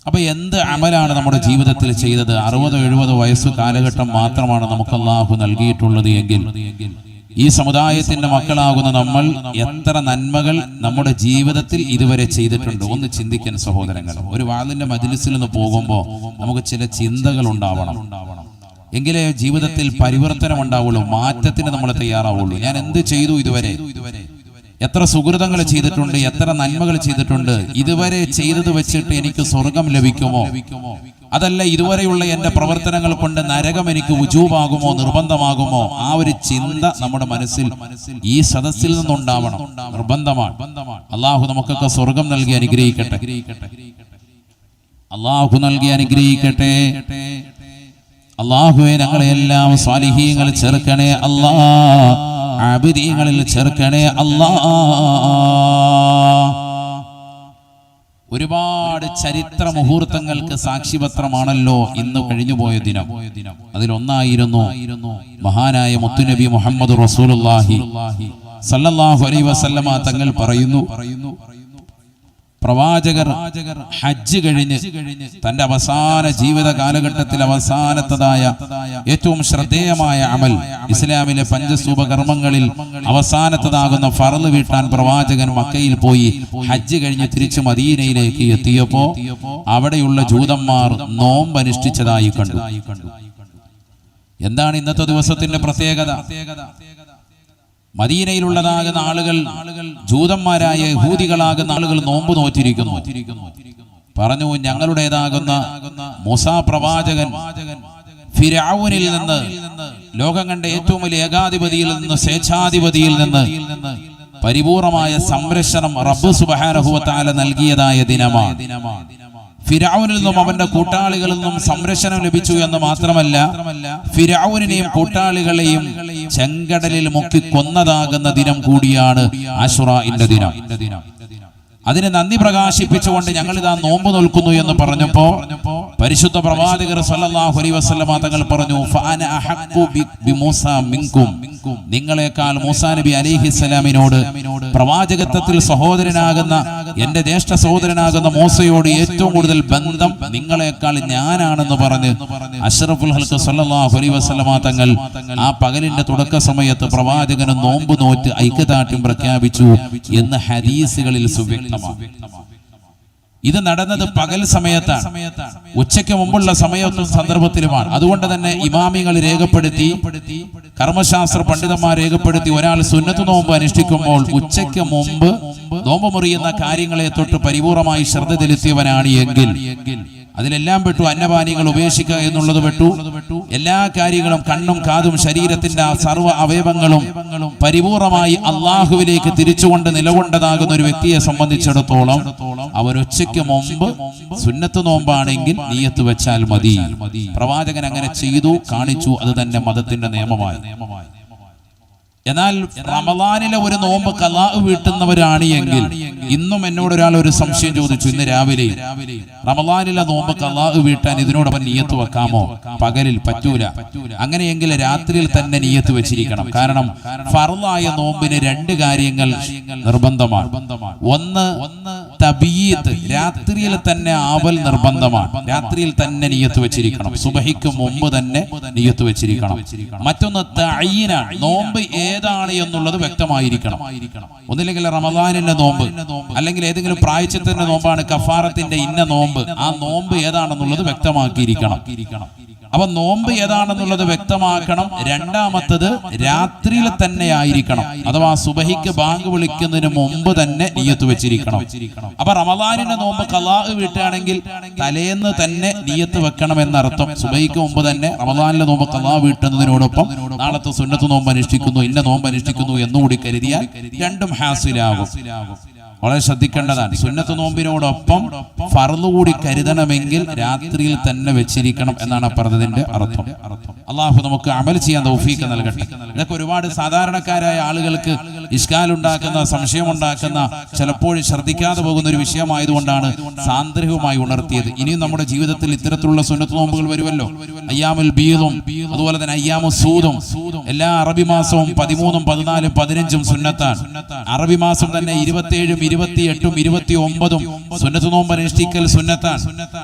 അപ്പൊ എന്ത് അമലാണ് നമ്മുടെ ജീവിതത്തിൽ ചെയ്തത്? 60-70 വയസ്സ് കാലഘട്ടം മാത്രമാണ് നമുക്ക് അല്ലാഹു നൽകിയിട്ടുള്ളത് എങ്കിൽ ഈ സമുദായത്തിന്റെ മക്കളാകുന്ന നമ്മൾ എത്ര നന്മകൾ നമ്മുടെ ജീവിതത്തിൽ ഇതുവരെ ചെയ്തിട്ടുണ്ട് ഒന്ന് ചിന്തിക്കാൻ സഹോദരങ്ങൾ. ഒരു വാളിന്റെ മജ്‌ലിസിൽ നിന്ന് പോകുമ്പോൾ നമുക്ക് ചില ചിന്തകൾ ഉണ്ടാവണം. എങ്കിലേ ജീവിതത്തിൽ പരിവർത്തനം ഉണ്ടാവുള്ളൂ, മാറ്റത്തിന് നമ്മൾ തയ്യാറാവുള്ളൂ. ഞാൻ എന്ത് ചെയ്തു ഇതുവരെ? എത്ര സുഹൃതങ്ങൾ ചെയ്തിട്ടുണ്ട്, എത്ര നന്മകൾ ചെയ്തിട്ടുണ്ട്? ഇതുവരെ ചെയ്തത് വെച്ചിട്ട് എനിക്ക് സ്വർഗം ലഭിക്കുമോ? അതല്ല ഇതുവരെയുള്ള എൻ്റെ പ്രവർത്തനങ്ങൾ കൊണ്ട് നരകം എനിക്ക് വുജൂബാകുമോ, നിർബന്ധമാകുമോ? ആ ഒരു ചിന്ത നമ്മുടെ മനസ്സിൽ ഈ സദസ്സിൽ നിന്നുണ്ടാവണം, നിർബന്ധമാണ്. അള്ളാഹു നമുക്കൊക്കെ സ്വർഗം നൽകി അനുഗ്രഹിക്കട്ടെ. അള്ളാഹു നൽകി അനുഗ്രഹിക്കട്ടെ. അള്ളാഹുവേ ഞങ്ങളെല്ലാം സ്വാലിഹീങ്ങൾ ചേർക്കണേ അല്ലാ, ആബിദീങ്ങളിൽ ചേർക്കണേ അല്ലാ. ഒരുപാട് ചരിത്ര മുഹൂർത്തങ്ങൾക്ക് സാക്ഷിപത്രമാണല്ലോ ഇന്ന് കഴിഞ്ഞുപോയ ദിനം. അതിലൊന്നായിരുന്നു മഹാനായ മുത്തുനബി മുഹമ്മദ് റസൂലുള്ളാഹി സല്ലല്ലാഹു അലൈഹി വസല്ലമ തങ്ങൾ പറയുന്നു, പ്രവാചകർ ഹജ്ജ് കഴിഞ്ഞ് തന്റെ അവസാന ജീവിത കാലഘട്ടത്തിൽ അവസാനത്തതായ ഏറ്റവും ശ്രദ്ധേയമായ അമൽ, ഇസ്ലാമിലെ പഞ്ചസ്തൂപ കർമ്മങ്ങളിൽ അവസാനത്തതാകുന്ന ഫർള് വീട്ടാൻ പ്രവാചകൻ മക്കയിൽ പോയി ഹജ്ജ് കഴിഞ്ഞ് തിരിച്ച് മദീനയിലേക്ക് എത്തിയപ്പോ അവിടെയുള്ള ജൂതന്മാർ നോമ്പ് അനുഷ്ഠിച്ചതായി കണ്ടു. എന്താണ് ഇന്നത്തെ ദിവസത്തിന്റെ പ്രത്യേകത? മദീനയിലുള്ളതാകുന്ന ആളുകൾ, ജൂതന്മാരായ യഹൂദികളാകുന്ന ആളുകൾ നോമ്പ് നോറ്റിരിക്കുന്നു. പറഞ്ഞു, ഞങ്ങളുടേതാകുന്ന മൂസാ പ്രവാചകൻ ഫിർഔനിൽ നിന്ന്, ലോകം കണ്ട ഏറ്റവും വലിയ ഏകാധിപതിയിൽ നിന്ന്, സ്വേച്ഛാധിപതിയിൽ നിന്ന് പരിപൂർണമായ സംരക്ഷണം റബ്ബ് സുബ്ഹാനഹു വ തആല നൽകിയതായ ദിനമാണ്. ഫിർഔനിൽ നിന്നും അവന്റെ കൂട്ടാളികളിൽ നിന്നും സംരക്ഷണം ലഭിച്ചു എന്ന് മാത്രമല്ല, ഫിർഔനെയും കൂട്ടാളികളെയും ചെങ്കടലിൽ മുക്കി കൊന്നതാകുന്ന ദിനം കൂടിയാണ് ആശുറാഇന്റെ ദിനം. അതിനെ നന്ദി പ്രകാശിപ്പിച്ചുകൊണ്ട് ഞങ്ങൾ ഇതാ നോമ്പ് നോൽക്കുന്നു എന്ന് പറഞ്ഞപ്പോ പരിശുദ്ധ പ്രവാചകർ സല്ലല്ലാഹു അലൈഹി വസല്ലമ തങ്ങൾ പറഞ്ഞു, ഫഅന അഹഖു ബിമൂസാ മിൻകും, നിങ്ങളെക്കാൾ മൂസാ നബി അലൈഹിസ്സലാമിനോട് പ്രവാചകത്വത്തിൽ സഹോദരനാകുന്ന എന്റെ ജ്യേഷ്ഠ സഹോദരനാകുന്ന മൂസയോട് ഏറ്റവും കൂടുതൽ ബന്ധം നിങ്ങളെക്കാൾ ഞാനാണെന്ന് പറഞ്ഞ് അഷ്റഫുൽ ഖൽഖ് സല്ലല്ലാഹു അലൈഹി വസല്ലമ തങ്ങൾ ആ പകലിന്റെ തുടക്ക സമയത്ത് പ്രവാചകന് നോമ്പ് നോറ്റ് ഐക്യദാർഢ്യം പ്രഖ്യാപിച്ചു എന്ന് ഹദീസുകളിൽ സുവ്യക്തമാണ്. ഇത് നടന്നത് പകൽ സമയത്താണ്, ഉച്ചയ്ക്ക് മുമ്പുള്ള സമയത്തും സന്ദർഭത്തിലുമാണ്. അതുകൊണ്ട് തന്നെ ഇമാമികൾ രേഖപ്പെടുത്തി, കർമ്മശാസ്ത്ര പണ്ഡിതന്മാർ രേഖപ്പെടുത്തി, ഒരാൾ സുന്നത്ത് നോമ്പ് അനുഷ്ഠിക്കുമ്പോൾ ഉച്ചയ്ക്ക് മുമ്പ് നോമ്പ് മുറിയുന്ന കാര്യങ്ങളെ തൊട്ട് പരിപൂർണമായി ശ്രദ്ധ ചെലുത്തിയവനാണ് എങ്കിൽ അതിലെല്ലാം പെട്ടു. അന്നപാനീയങ്ങൾ ഉപേക്ഷിക്കുക എന്നുള്ളത് പെട്ടു. എല്ലാ കാര്യങ്ങളും, കണ്ണും കാതും ശരീരത്തിന്റെ സർവ്വ അവയവങ്ങളും പരിപൂർണമായി അള്ളാഹുവിലേക്ക് തിരിച്ചുകൊണ്ട് നിലകൊണ്ടതാകുന്ന ഒരു വ്യക്തിയെ സംബന്ധിച്ചിടത്തോളം അവൻ ഉച്ചയ്ക്ക് മുമ്പ് സുന്നത്ത് നോമ്പാണെങ്കിൽ നിയ്യത്ത് വെച്ചാൽ മതി. പ്രവാചകൻ അങ്ങനെ ചെയ്തു കാണിച്ചു. അത് തന്നെ മതത്തിന്റെ നിയമമായി. എന്നാൽ റമളാനിലെ ഒരു നോമ്പ് ഖളാ വീട്ടുന്നവരാണ് എങ്കിൽ, ഇന്നും എന്നോട് ഒരാൾ ഒരു സംശയം ചോദിച്ചു, ഇന്ന് രാവിലെ റമളാനിലെ നോമ്പ് ഖളാ വീട്ടാൻ ഇതിനോടൊപ്പം നിയ്യത്ത് വെക്കാമോ? പകലിൽ പറ്റൂല. അങ്ങനെയെങ്കിൽ രാത്രിയിൽ തന്നെ നിയ്യത്ത് വെച്ചിരിക്കണം. കാരണം ഫർളായ നോമ്പിന് 2 കാര്യങ്ങൾ നിർബന്ധമാണ്. ഒന്ന് തബീയത്ത്, രാത്രിയിൽ തന്നെ ആവൽ നിർബന്ധമാണ്. രാത്രിയിൽ തന്നെ നിയ്യത്ത് വെച്ചിരിക്കണം. സുബഹിക്ക് മുമ്പ് തന്നെ നിയ്യത്ത് വെച്ചിരിക്കണം. മറ്റൊന്ന് തഅയ്യിന, നോമ്പ് ഏതാണ് എന്നുള്ളത് വ്യക്തമായിരിക്കണം. ഒന്നില്ലെങ്കിൽ റമളാനിന്റെ നോമ്പ്, അല്ലെങ്കിൽ ഏതെങ്കിലും പ്രായശ്ചിത്തത്തിന്റെ നോമ്പാണ്, കഫാറത്തിന്റെ ഇന്ന നോമ്പ്, ആ നോമ്പ് ഏതാണെന്നുള്ളത് വ്യക്തമാക്കിയിരിക്കണം. അപ്പൊ നോമ്പ് ഏതാണെന്നുള്ളത് വ്യക്തമാക്കണം. രണ്ടാമത്തത് രാത്രിയിൽ തന്നെ ആയിരിക്കണം, അഥവാ സുബഹിക്ക് ബാങ്ക് വിളിക്കുന്നതിന് മുമ്പ് തന്നെ നിയ്യത്ത് വെച്ചിരിക്കണം. അപ്പൊ റമളാനിന്റെ നോമ്പ് ഖളാ വീട്ടുകയാണെങ്കിൽ തലേന്ന് തന്നെ നിയ്യത്ത് വെക്കണം എന്നർത്ഥം. സുബഹിക്ക് മുമ്പ് തന്നെ റമളാനിലെ നോമ്പ് ഖളാ വീട്ടുന്നതിനോടൊപ്പം നാളത്തെ സുന്നത്ത് നോമ്പ് അനുഷ്ഠിക്കുന്നു, ഇന്ന നോമ്പ് അനുഷ്ഠിക്കുന്നു എന്നുകൂടി കരുതിയാൽ രണ്ടും ഹാസിലാകും. വളരെ ശ്രദ്ധിക്കേണ്ടതാണ്. സുന്നത്ത് നോമ്പിനോടൊപ്പം ഫർള് കൂടി കരുതണമെങ്കിൽ രാത്രിയിൽ തന്നെ വെച്ചിരിക്കണം എന്നാണ് പറഞ്ഞതിന്റെ അർത്ഥം. അള്ളാഹു നമുക്ക് അമൽ ചെയ്യാൻ തൗഫീഖ് നൽകട്ടെ. ഇതൊക്കെ ഒരുപാട് സാധാരണക്കാരായ ആളുകൾക്ക് ഇഷ്കാലുണ്ടാക്കുന്ന, സംശയമുണ്ടാക്കുന്ന, ചിലപ്പോൾ ശ്രദ്ധിക്കാതെ പോകുന്ന ഒരു വിഷയമായതുകൊണ്ടാണ് സാന്ദർഭികമായി ഉണർത്തിയത്. ഇനിയും നമ്മുടെ ജീവിതത്തിൽ ഇത്തരത്തിലുള്ള സുന്നത്ത് നോമ്പുകൾ വരുമല്ലോ. അയ്യാമുൽ ബീദും അതുപോലെ തന്നെ അയ്യാമു സൂദും എല്ലാ അറബി മാസവും 13, 14, 15 സുന്നത്താണ്. അറബി മാസം തന്നെ 27, 28, 29 സുന്നത്ത് നോമ്പ് അനുഷ്ഠിക്കൽ സുന്നത്താണ്.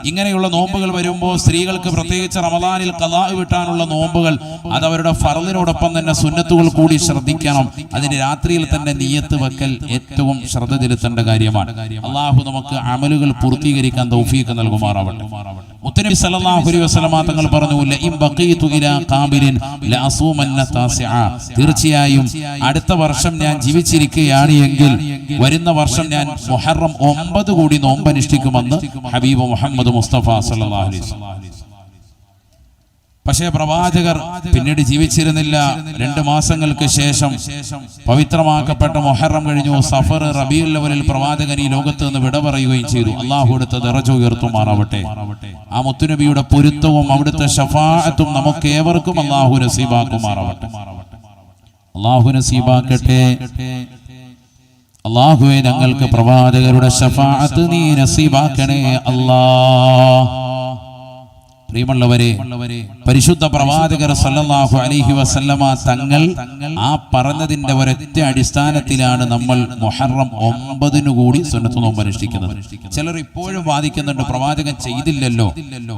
ഇങ്ങനെയുള്ള നോമ്പുകൾ വരുമ്പോൾ സ്ത്രീകൾക്ക് പ്രത്യേകിച്ച് റമദാനിൽ ഖളാ വിട്ടാനുള്ള നോമ്പുകൾ അത് അവരുടെ ഫർളിനോടൊപ്പം തന്നെ സുന്നത്തുകൾ കൂടി ശ്രദ്ധിക്കണം. അതിന് രാത്രിയിൽ തന്നെ നിയ്യത്ത് വെക്കൽ ഏറ്റവും ശ്രദ്ധ ചെലുത്തേണ്ട കാര്യമാണ്. അള്ളാഹു നമുക്ക് അമലുകൾ പൂർത്തീകരിക്കാൻ തൗഫീഖ് നൽകുമാറാവട്ടെ. മുത്തനബി സല്ലല്ലാഹു അലൈഹി വസല്ലമ തങ്ങൾ പറഞ്ഞു, ലഇൻ ബഖീതു ഇലാ ഖാബിലിൻ ലഅസൂമന്ന താസിഅ, തീർച്ചയായും അടുത്ത വർഷം ഞാൻ ജീവിച്ചിരിക്കുകയാണ് എങ്കിൽ വരുന്ന വർഷം ഞാൻ മുഹറം 9 കൂടി നോമ്പ് അനുഷ്ഠിക്കുമെന്ന് ഹബീബ് മുഹമ്മദ് മുസ്തഫ സല്ലല്ലാഹു അലൈഹി വസല്ലം. പക്ഷേ പ്രവാചകർ പിന്നീട് ജീവിച്ചിരുന്നില്ല. 2 മാസങ്ങൾക്ക് ശേഷം പവിത്രമാക്കപ്പെട്ട മുഹറം കഴിഞ്ഞു. സഫർ, റബീഉൽ അവ്വലിൽ പ്രവാചകൻ ഈ ലോകത്ത് നിന്ന് വിട പറയുകയും ചെയ്തു. അള്ളാഹു അടുത്ത ദറജ ഉയർത്തുമാറാവട്ടെ. ആ മുത്തുനബിയുടെ പൊരുത്തവും അവിടുത്തെ ശഫാഅത്തും നമുക്ക് ഏവർക്കും അള്ളാഹു നസീബാക്കുമാറാവട്ടെ. അള്ളാഹു നസീബാക്കട്ടെ. അള്ളാഹുവേ, ഞങ്ങൾക്ക് പ്രവാചകരുടെ ശഫാഅത്ത് നീ നസീബാക്കണേ അല്ലാഹ്. പ്രിയമുള്ളവരെ, പരിശുദ്ധ പ്രവാചകർ സല്ലല്ലാഹു അലൈഹി വസല്ലമ തങ്ങൾ ആ പറഞ്ഞതിന്റെ ഒരൊറ്റ അടിസ്ഥാനത്തിലാണ് നമ്മൾ മുഹറം 9 കൂടി സുന്നത്ത് നോമ്പ് അനുഷ്ഠിക്കുന്നത്. ചിലർ ഇപ്പോഴും വാദിക്കുന്നുണ്ട് പ്രവാചകൻ ചെയ്തില്ലല്ലോ.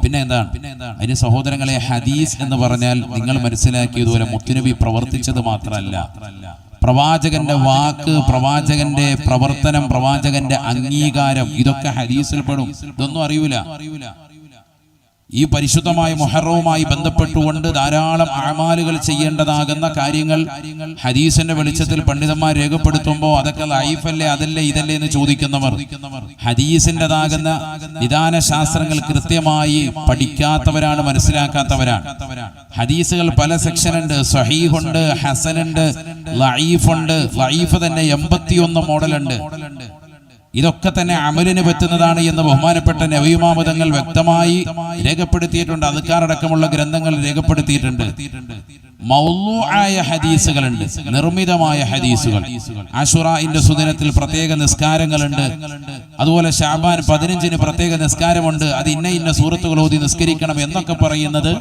പിന്നെ എന്താണ് അതിന്? സഹോദരങ്ങളെ, ഹദീസ് എന്ന് പറഞ്ഞാൽ നിങ്ങൾ മനസ്സിലാക്കിയതുപോലെ മുത്തുനബി പ്രവർത്തിച്ചത് മാത്രമല്ല, പ്രവാചകന്റെ വാക്ക്, പ്രവാചകന്റെ പ്രവർത്തനം, പ്രവാചകന്റെ അംഗീകാരം, ഇതൊക്കെ ഹദീസിൽ പെടും. ഇതൊന്നും അറിയൂല. ഈ പരിശുദ്ധമായ മുഹറവുമായി ബന്ധപ്പെട്ടുകൊണ്ട് ധാരാളം അഅമാലുകൾ ചെയ്യേണ്ടതാകുന്ന കാര്യങ്ങൾ ഹദീസിന്റെ വെളിച്ചത്തിൽ പണ്ഡിതന്മാർ രേഖപ്പെടുത്തുമ്പോൾ അതൊക്കെ ലൈഫല്ലേ, അതല്ലേ, ഇതല്ലേ എന്ന് ചോദിക്കുന്നവർ ഹദീസിൻ്റെതാകുന്ന നിദാന ശാസ്ത്രങ്ങൾ കൃത്യമായി പഠിക്കാത്തവരാണ്, മനസ്സിലാക്കാത്തവരാണ്. ഹദീസുകൾ പല സെക്ഷനുണ്ട്. സ്വഹീഹുണ്ട്, ഹസനുണ്ട്, ലഈഫുണ്ട്. ലഈഫ് തന്നെ 81 മോഡലുണ്ട്. ഇതൊക്കെ തന്നെ അമലിന് പറ്റുന്നതാണ് എന്ന് ബഹുമാനപ്പെട്ട നബിയുമാമ തങ്ങൾ വ്യക്തമായി രേഖപ്പെടുത്തിയിട്ടുണ്ട്. അദ്കാറടക്കമുള്ള ഗ്രന്ഥങ്ങൾ രേഖപ്പെടുത്തിയിട്ടുണ്ട്. മൗളൂആയ ഹദീസുകളുണ്ട്, നിർമ്മിതമായ ഹദീസുകൾ. ആശുറാഇന്റെ സുദിനത്തിൽ പ്രത്യേക നിസ്കാരങ്ങളുണ്ട്. അതുപോലെ ശഅബാൻ 15-ന് പ്രത്യേക നിസ്കാരമുണ്ട്. അത് ഇന്ന സൂറത്തുകൾ ഓതി നിസ്കരിക്കണം എന്നൊക്കെ പറയുന്നത്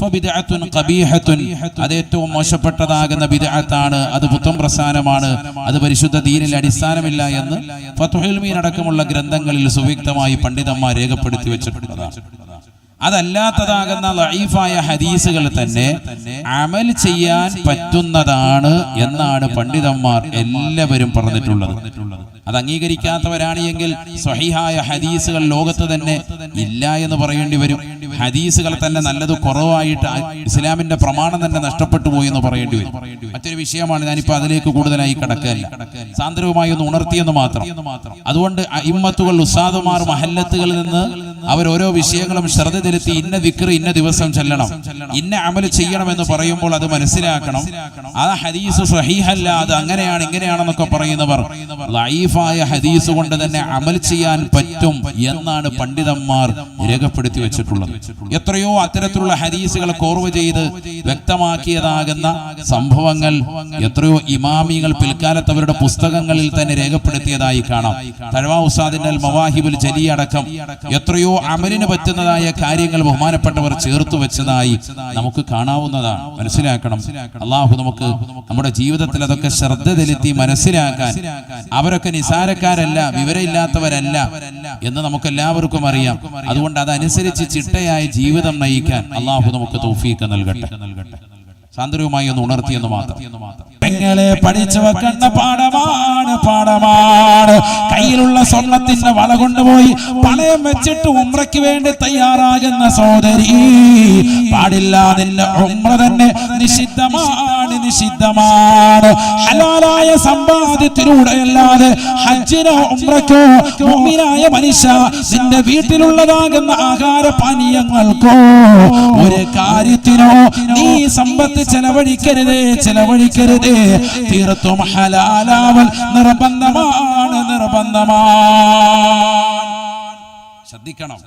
ഫബിദ്അത്തുൻ ഖബീഹത്തുൻ, അത് ഏറ്റവും മോശപ്പെട്ടതാകുന്ന ബിദ്അത്താണ്. അത് പുത്തൻ പ്രസ്ഥാനമാണ്. അത് പരിശുദ്ധ ദീനിൽ അടിസ്ഥാനമില്ല എന്ന് ഫത്ഹുൽ മീൻ അടക്കമുള്ള ഗ്രന്ഥങ്ങളിൽ സുവ്യക്തമായി പണ്ഡിതന്മാർ രേഖപ്പെടുത്തി വെച്ചിട്ടുള്ളതാണ്. അതല്ലാത്തതാകുന്ന ലഈഫായ ഹദീസുകൾ തന്നെ അമൽ ചെയ്യാൻ പറ്റുന്നതാണ് എന്നാണ് പണ്ഡിതന്മാർ എല്ലാവരും പറഞ്ഞിട്ടുള്ളത്. അത് അംഗീകരിക്കാത്തവരാണ് എങ്കിൽ സ്വഹീഹായ ഹദീസുകൾ ലോകത്ത് തന്നെ ഇല്ല എന്ന് പറയേണ്ടി വരും. ഹദീസുകൾ തന്നെ നല്ലത് കുറവായിട്ട് ഇസ്ലാമിന്റെ പ്രമാണം തന്നെ നഷ്ടപ്പെട്ടു പോയി എന്ന് പറയേണ്ടി വരും. മറ്റൊരു വിഷയമാണ്. ഞാനിപ്പോൾ അതിലേക്ക് കൂടുതലായി കടക്കുകയല്ല, സാന്ദ്രവുമായി ഒന്ന് ഉണർത്തിയെന്ന് മാത്രം. അതുകൊണ്ട് ഇമ്മത്തുകൾ, ഉസ്താദുമാർ മഹല്ലത്തുകളിൽ നിന്ന് അവർ ഓരോ വിഷയങ്ങളും ശ്രദ്ധ ചെലുത്തി ഇന്ന ദിക്ർ ഇന്ന ദിവസം ചെല്ലണം, ഇന്ന അമൽ ചെയ്യണമെന്ന് പറയുമ്പോൾ അത് മനസ്സിലാക്കണം. ആ ഹദീസ് സ്വഹീഹല്ല, അത് അങ്ങനെയാണ് ഇങ്ങനെയാണെന്നൊക്കെ പറയുന്നവർ ലഈഫായ ഹദീസ് കൊണ്ട് തന്നെ അമൽ ചെയ്യാൻ പറ്റും എന്നാണ് പണ്ഡിതന്മാർ രേഖപ്പെടുത്തി വെച്ചിട്ടുള്ളത്. എത്രയോ അത്തരത്തിലുള്ള ഹദീസുകൾ കോർവ് ചെയ്ത് വ്യക്തമാക്കിയതാകുന്ന സംഭവങ്ങൾ എത്രയോ ഇമാമികൾ പിൽക്കാലത്ത് അവരുടെ പുസ്തകങ്ങളിൽ തന്നെ രേഖപ്പെടുത്തിയതായി കാണാം. തഴവാ ഉസ്താദിന്റെ അൽ മവാഹിബുൽ ജലി അടക്കം എത്രയോ അമലിന് പറ്റുന്നതായ കാര്യങ്ങൾ ബഹുമാനപ്പെട്ടവർ ചേർത്തു വെച്ചതായി നമുക്ക് കാണാവുന്നതാണ്. മനസ്സിലാക്കണം. അള്ളാഹു നമുക്ക് നമ്മുടെ ജീവിതത്തിൽ അതൊക്കെ ശ്രദ്ധ ചെലുത്തി മനസ്സിലാക്കാൻ, അവരൊക്കെ നിസാരക്കാരല്ല, വിവരമില്ലാത്തവരല്ല എന്ന് നമുക്ക് എല്ലാവർക്കും അറിയാം. അതുകൊണ്ട് അതനുസരിച്ച് ചിട്ടയായ ജീവിതം നയിക്കാൻ അള്ളാഹു നമുക്ക് തൗഫീഖ് നൽകട്ടെ. സാന്ദ്രവുമായി ഒന്ന് ഉണർത്തിയെന്ന് മാത്രം. പെങ്ങളെ, പഠിച്ചു വെക്കേണ്ട പാഠമാണ്. കയ്യിലുള്ള സ്വർണത്തിന്റെ വള കൊണ്ടുപോയി പണയം വെച്ചിട്ട് ഉംറയ്ക്ക് വേണ്ടി തയ്യാറാകുന്ന സഹോദരി, പാടില്ല. നിന്റെ ഉംറ തന്നെ നിഷിദ്ധമാണ്. ഹലാലായ സമ്പാദ്യത്തിലൂടെയല്ലാതെ ഹജ്ജിനോ ഉംറയ്ക്കോ മുഅ്മിനായ മനുഷ്യ നിന്റെ വീട്ടിലുള്ളതാകുന്ന ആഹാര പാനീയങ്ങൾക്കോ ഒരു കാര്യത്തിനോ നീ സമ്പത്ത് ചെലവഴിക്കരുത്. തീർത്തും ഹലാലാവൽ നിർബന്ധമാണ്. ശ്രദ്ധിക്കണം.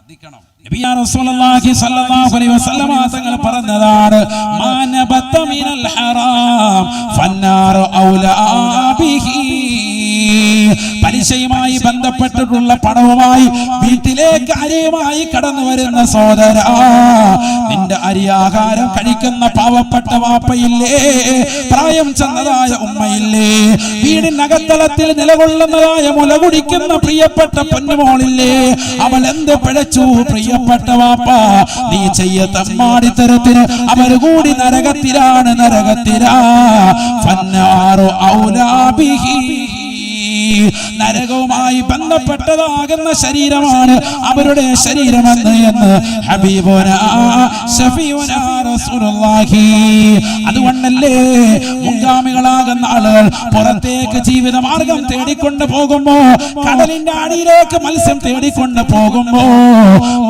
നബിയാ റസൂലുള്ളാഹി സ്വല്ലല്ലാഹു അലൈഹി വസല്ലമ തങ്ങൾ പറഞ്ഞതാണ്, മാനബത മിനൽ ഹറാം ഫന്നാറു ഔലാ ബിഹി. പലിശയുമായി ബന്ധപ്പെട്ടിട്ടുള്ള പണവുമായി വീട്ടിലേക്ക് അരിയുമായി കടന്നു വരുന്ന സഹോദരാ, നിന്റെ അരിയാഹാരം കഴിക്കുന്ന പാവപ്പെട്ട വാപ്പയില്ലേ, പ്രായം ചെന്നതായ ഉമ്മയില്ലേ, വീടിനകത്തളത്തിൽ നിലകൊള്ളുന്നതായ മുല കുടിക്കുന്ന പ്രിയപ്പെട്ട പൊന്നുമോളില്ലേ, അവൾ എന്ത് പിഴച്ചു പ്രിയപ്പെട്ട വാപ്പ? നീ ചെയ്യ തമ്മാടിത്തരത്തിന് അവർ കൂടി നരകത്തിലാണ്, നരകത്തിലാ. ഫന്നാറു ഔലാ ബിഹി, നരകവുമായി ബന്ധപ്പെട്ടതാകുന്ന ശരീരമാണ് അവരുടെ ശരീരമെന്ന് എന്ന് ഹബീബുനാ ശഫീഉനാ റസൂലുള്ളാഹി. അതുകൊണ്ടല്ലേ മുൻഗാമികളാകുന്ന ആളുകൾ പുറത്തേക്ക് ജീവിതമാർഗം തേടിക്കൊണ്ട് പോകുമ്പോ, കടലിന്റെ അടിയിലേക്ക് മത്സ്യം തേടിക്കൊണ്ട് പോകുമ്പോ,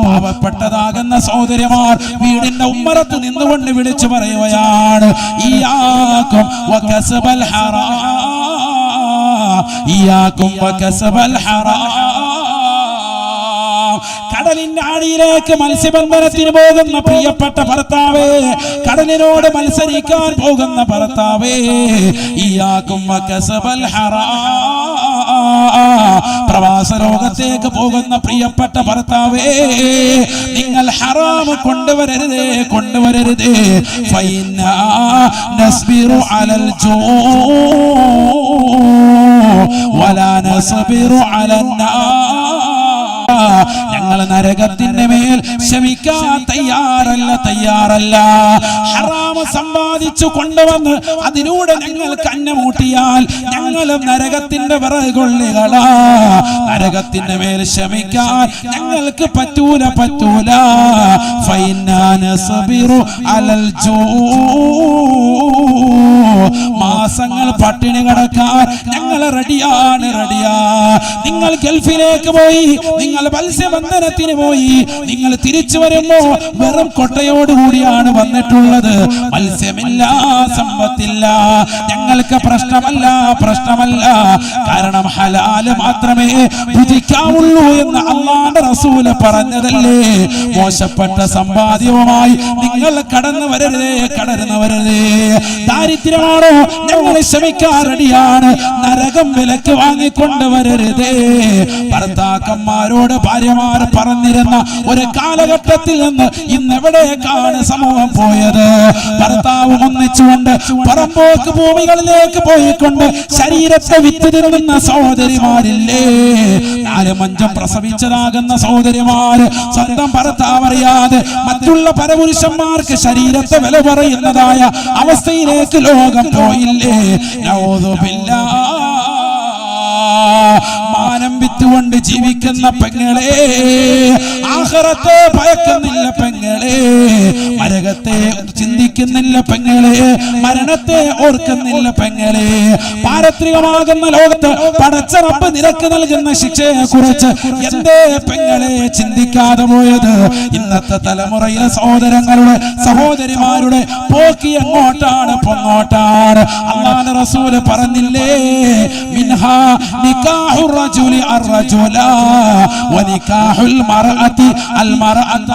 പാവപ്പെട്ടതാകുന്ന സഹോദരിമാർ വീടിന്റെ ഉമ്മറത്ത് നിന്നുകൊണ്ട് വിളിച്ചു പറയുകയാണ്, ഇയ്യാകും വകസബൽ ഹറാം, ഇയ്യാകും വകസബൽ ഹറാം. കടലിന്റെ അടിയിലേക്ക് മത്സ്യബന്ധനത്തിന് പോകുന്ന പ്രിയപ്പെട്ട ഭർത്താവേ, കടലിനോട് മത്സരിക്കാൻ പോകുന്ന ഭർത്താവേ, ഇയ്യാകും വകസബൽ ഹറാം. പ്രവാസ ലോകത്തേക്ക് പോകുന്ന പ്രിയപ്പെട്ട ഭർത്താവേ, നിങ്ങൾ ഹറാം കൊണ്ടുവരരുതേ, കൊണ്ടുവരരുതേ. ഫൈനാ നസ്ബിറു അലൽ ജൂ വലാ നസ്ബിറു അലൻ നാർ. ഞങ്ങൾ നരകത്തിന്റെ മേൽ ക്ഷമിക്കാൻ തയ്യാറല്ല, തയ്യാറല്ല. ഹറാം സമ്പാദിച്ചു കൊണ്ടുവന്ന് അതിലൂടെ ഞങ്ങൾ കന്നമൂട്ടിയാൽ ഞങ്ങളും നരകത്തിന്റെ വിറകൊള്ളികളാ. നരകത്തിന്റെ മേൽ ക്ഷമിക്കാൻ ഞങ്ങൾക്ക് പറ്റൂല, പറ്റൂല. ഫൈനാ നസ്ബിറു അലൽ ജൂ, മാസങ്ങൾ പട്ടിണി കിടക്കാൻ ഞങ്ങൾ റെഡിയാണ്, റെഡിയാ. നിങ്ങൾ ഗൾഫിലേക്ക് പോയി, നിങ്ങൾ മത്സ്യബന്ധനത്തിന് പോയി, നിങ്ങൾ തിരിച്ചു വരുമ്പോ വെറും കൊട്ടയോടുകൂടിയാണ് വന്നിട്ടുള്ളത്. മത്സ്യമില്ല, സമ്പത്തില്ല. ഞങ്ങൾക്ക് പ്രശ്നമല്ല, പ്രശ്നമല്ല. കാരണം ഹലാല് മാത്രമേ ഭുജിക്കാവുള്ളൂ എന്ന് അല്ലാഹുവിന്റെ റസൂല് പറഞ്ഞതല്ലേ. മോശപ്പെട്ട സമ്പാദ്യവുമായി നിങ്ങൾ കടന്നു വരരുതേ, കടന്നു വരരുതേ. ദാരിദ്ര്യമാണോ? ഞങ്ങൾ ക്ഷമിക്കാൻ റെഡിയാണ്. നരകം വിലക്ക് വാങ്ങിക്കൊണ്ടുവരരുതേ. ഭർത്താക്കന്മാരോട് ഭാര്യമാർ പറഞ്ഞിരുന്ന ഒരു കാലഘട്ടത്തിൽ നിന്ന് ഇന്ന് എവിടേക്കാണ് സമൂഹം പോയത്? ഭർത്താവ് ഒന്നിച്ചുകൊണ്ട് പറമ്പോക്ക് ഭൂമികളിലേക്ക് പോയിക്കൊണ്ട് ശരീരത്തെ വിറ്റ് തിന്നുന്ന സഹോദരിമാരില്ലേ? 4-5 പ്രസവിച്ചതാകുന്ന സഹോദരിമാര് സ്വന്തം ഭർത്താവ് അറിയാതെ മറ്റുള്ള പരപുരുഷന്മാർക്ക് ശരീരത്തെ വില പറയുന്നതായ അവസ്ഥയിലേക്ക് ലോകം പോയില്ലേ? നഊദു ബില്ലാഹ്. മാനം വിറ്റുകൊണ്ട് ജീവിക്കുന്ന പെങ്ങളെ, ആഖിറത്തെ ഭയക്കുന്നില്ല പെങ്ങളെ, നരകത്തെ ചിന്തിക്കുന്നില്ല പെങ്ങളെ, മരണത്തെ ഓർക്കുന്നില്ല പെങ്ങളെ. പാരത്രികമാകുന്ന ലോകത്ത് പടച്ച റബ്ബ് നിനക്ക് നൽകുന്ന ശിക്ഷയെ കുറിച്ച് എന്തേ പെങ്ങളെ ചിന്തിക്കാതെ പോയത്? ഇന്നത്തെ തലമുറയിലെ സഹോദരങ്ങളുടെ സഹോദരിമാരുടെ പോക്കി എങ്ങോട്ടാണ്, പൊങ്ങോട്ടാണ്. അല്ലാഹുവിന്റെ റസൂല് പറഞ്ഞില്ലേ, മിൻഹാ നികാഹുർ റജുലി അർറജുല വനികാഹുൽ മർഅതി അൽ മർഅത.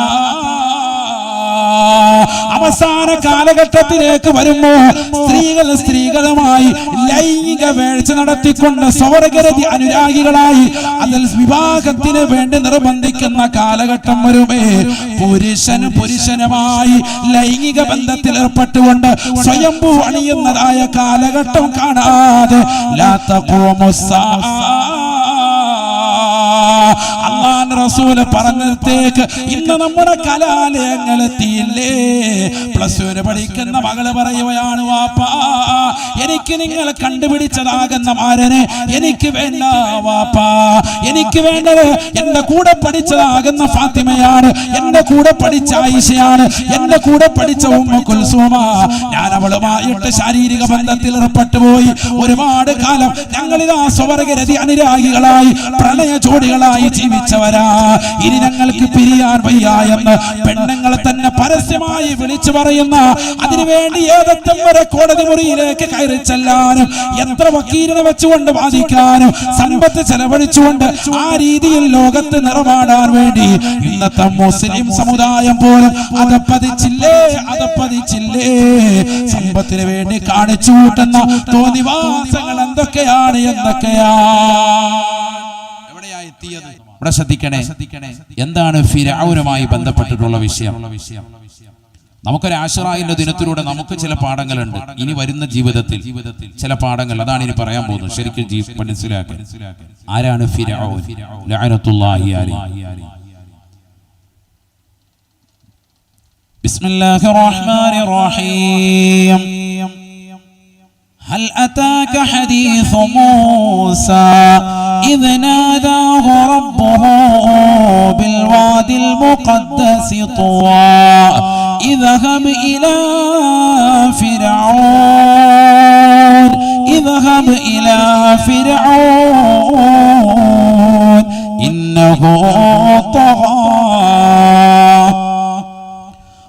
അവസാന കാലഘട്ടത്തിലേക്ക് വരുമ്പോ സ്ത്രീകൾ സ്ത്രീകളുമായി ലൈംഗിക വേഴ്ച നടത്തിക്കൊണ്ട് സ്വർഗരതി അനുരാഗികളായി അതിൽ വിവാഹത്തിന് വേണ്ടി നിർബന്ധിക്കുന്ന കാലഘട്ടം വരുമേ. പുരുഷൻ പുരുഷനുമായി ലൈംഗിക ബന്ധത്തിൽ ഏർപ്പെട്ടുകൊണ്ട് സ്വയംഭൂ അണിയുന്നതായ കാലഘട്ടം കാണാതെ ലാ തഖൂമുസ്സാ. അല്ലാഹുവിന്റെ റസൂല് പറഞ്ഞത്തേക്ക് ഇന്ന് നമ്മുടെ കലാലയങ്ങൾ എത്തിയില്ലേ? +2 പഠിക്കുന്ന മകള് പറയുകയാണ്, വാപ്പാ എനിക്ക് നിങ്ങൾ കണ്ടുപിടിച്ചതാകുന്ന മാരനെ എനിക്ക് വേണ്ട വാപ്പാ. എനിക്ക് വേണ്ടത് എന്റെ കൂടെ പഠിച്ചതാകുന്ന ഫാത്തിമയാണ്, എന്റെ കൂടെ പഠിച്ച ആയിഷയാണ്, എന്റെ കൂടെ പഠിച്ച ഉമ്മ കുൽസൂമ. ഞാൻ അവളുമായിട്ട് ശാരീരിക ബന്ധത്തിൽ ഏർപ്പെട്ടുപോയി. ഒരുപാട് കാലം ഞങ്ങളിതാ സ്വർഗരതി അനുരാഗികളായി പ്രണയ ജോഡികളായി ജീവിച്ച ജീവിച്ചവരാ, ഇനി ഞങ്ങൾക്ക് പിരിയാൻ വയ്യ എന്ന് പെണ്ണുങ്ങളെ തന്നെ പരസ്യമായി വിളിച്ചു പറയുന്ന, അതിനുവേണ്ടി ഏതറ്റം വരെ കോടതി മുറിയിലേക്ക് കയറി ചെല്ലാനും എത്ര വക്കീലിനെ വെച്ചുകൊണ്ട് വാദിക്കാനും സമ്പത്ത് ചെലവഴിച്ചുകൊണ്ട് ആ രീതിയിൽ ലോകത്ത് നിറമാടാൻ വേണ്ടി ഇന്നത്തെ മുസ്ലിം സമുദായം പോലും അതപ്പതിച്ചില്ലേ. സമ്പത്തിന് വേണ്ടി കാണിച്ചു കൂട്ടുന്ന തോന്നിവാസങ്ങൾ എന്തൊക്കെയാണ്. എവിടെയാ എത്തിയത്? ഇവിടെ ശ്രദ്ധിക്കണേ. എന്താണ് ഫിർഔനുമായി ബന്ധപ്പെട്ടിട്ടുള്ള വിഷയം? നമുക്കൊരു ആശുറായിന്റെ ദിനത്തിലൂടെ നമുക്ക് ചില പാഠങ്ങളുണ്ട്. ഇനി വരുന്ന ജീവിതത്തിൽ ചില പാഠങ്ങൾ, അതാണ് ഇനി പറയാൻ പോകുന്നത്. ശരിക്കും മനസ്സിലാക്കാൻ ആരാണ് ഫിർഔൻ ലഅനത്തുല്ലാഹി അലൈഹി. ബിസ്മില്ലാഹിർ റഹ്മാനിർ റഹീം. هل أتاك حديث موسى إذ ناداه ربه بالوادي المقدس طوى اذهب إلى فرعون إنه طغى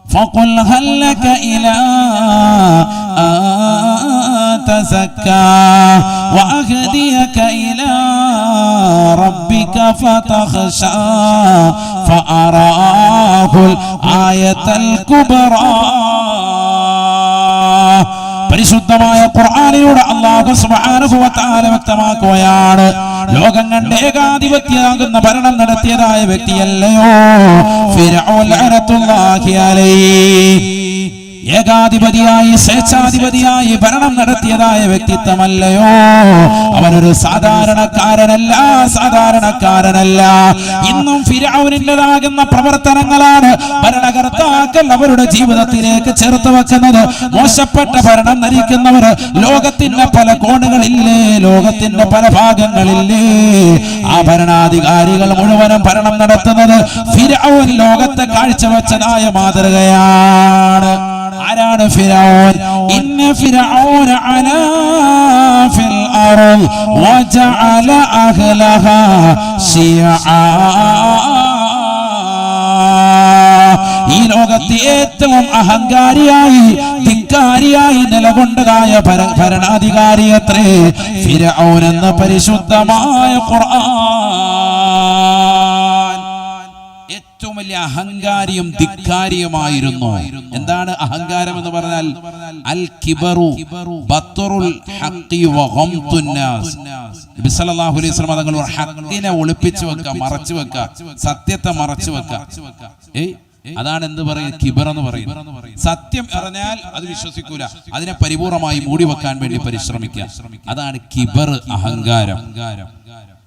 فقل هل لك إلى أن تزكى وأهديك إلى ربك فتخشى فأراه الآية الكبرى. പരിശുദ്ധമായ ഖുർആനിലൂടെ അല്ലാഹു സുബ്ഹാനഹു വ തആല വ്യക്തമാക്കുകയാണ്, ലോകം കണ്ട ഏകാധിപത്യമാകുന്ന ഭരണം നടത്തിയതായ വ്യക്തിയല്ലയോ ഫിർഔൻ ലഅനത്തുല്ലാഹി അലൈഹി. ഏകാധിപതിയായി സ്വേച്ഛാധിപതിയായി ഭരണം നടത്തിയതായ വ്യക്തിത്വമല്ലയോ അവനൊരു സാധാരണക്കാരനല്ല. ഇന്നും ഫിർഔനിൻ്റെതാകുന്ന പ്രവർത്തനങ്ങളാണ് ഭരണകർത്താക്കൾ അവരുടെ ജീവിതത്തിലേക്ക് ചേർത്ത് വെക്കുന്നത്. മോശപ്പെട്ട ഭരണം നയിക്കുന്നവർ ലോകത്തിന്റെ പല കോണുകളില്ലേ, ലോകത്തിന്റെ പല ഭാഗങ്ങളില്ലേ, ആ ഭരണാധികാരികൾ മുഴുവനും ഭരണം നടത്തുന്നത് ഫിർഔൻ ലോകത്തെ കാഴ്ചവെച്ചതായ മാതൃകയാണ്. ആരാണ് ഫിർഔൻ? ഇന്ന ഫിർഔന അലാ ഫിൽ അർദ് വജഅല അഹ്ലഹാ ശിയആ. ഈ ലോകത്തെ ഏറ്റവും അഹങ്കാരിയായി ധിക്കാരിയായി നിലകൊണ്ടതായ ഭരണാധികാരിയത്രേ ഫിർഔൻ എന്ന പരിശുദ്ധമായ ഖുർആൻ. ഏറ്റവും വലിയ അഹങ്കാരിയും ധിക്കാരിയുമായിരുന്നു. എന്താണ് അഹങ്കാരം എന്ന് പറഞ്ഞാൽ? അൽ കിബറു ബത്റുൽ ഹഖി വ ഗംതുൻ നാസ്. നബി സല്ലല്ലാഹു അലൈഹി വസല്ലം തങ്ങൾ ഹഖിനെ ഒളിപ്പിച്ചു വെക്കുക, മറച്ചു വെക്കുക, സത്യത്തെ മറച്ചു വെക്കുക. അതാണ് എന്ത് പറയുക? കിബർ എന്ന് പറയുന്നത്. സത്യം അറിഞ്ഞാൽ അത് വിശ്വസിക്കൂല, അതിനെ പരിപൂർണമായി മൂടി വെക്കാൻ വേണ്ടി പരിശ്രമിക്കുക. അതാണ് കിബർ, അഹങ്കാരം.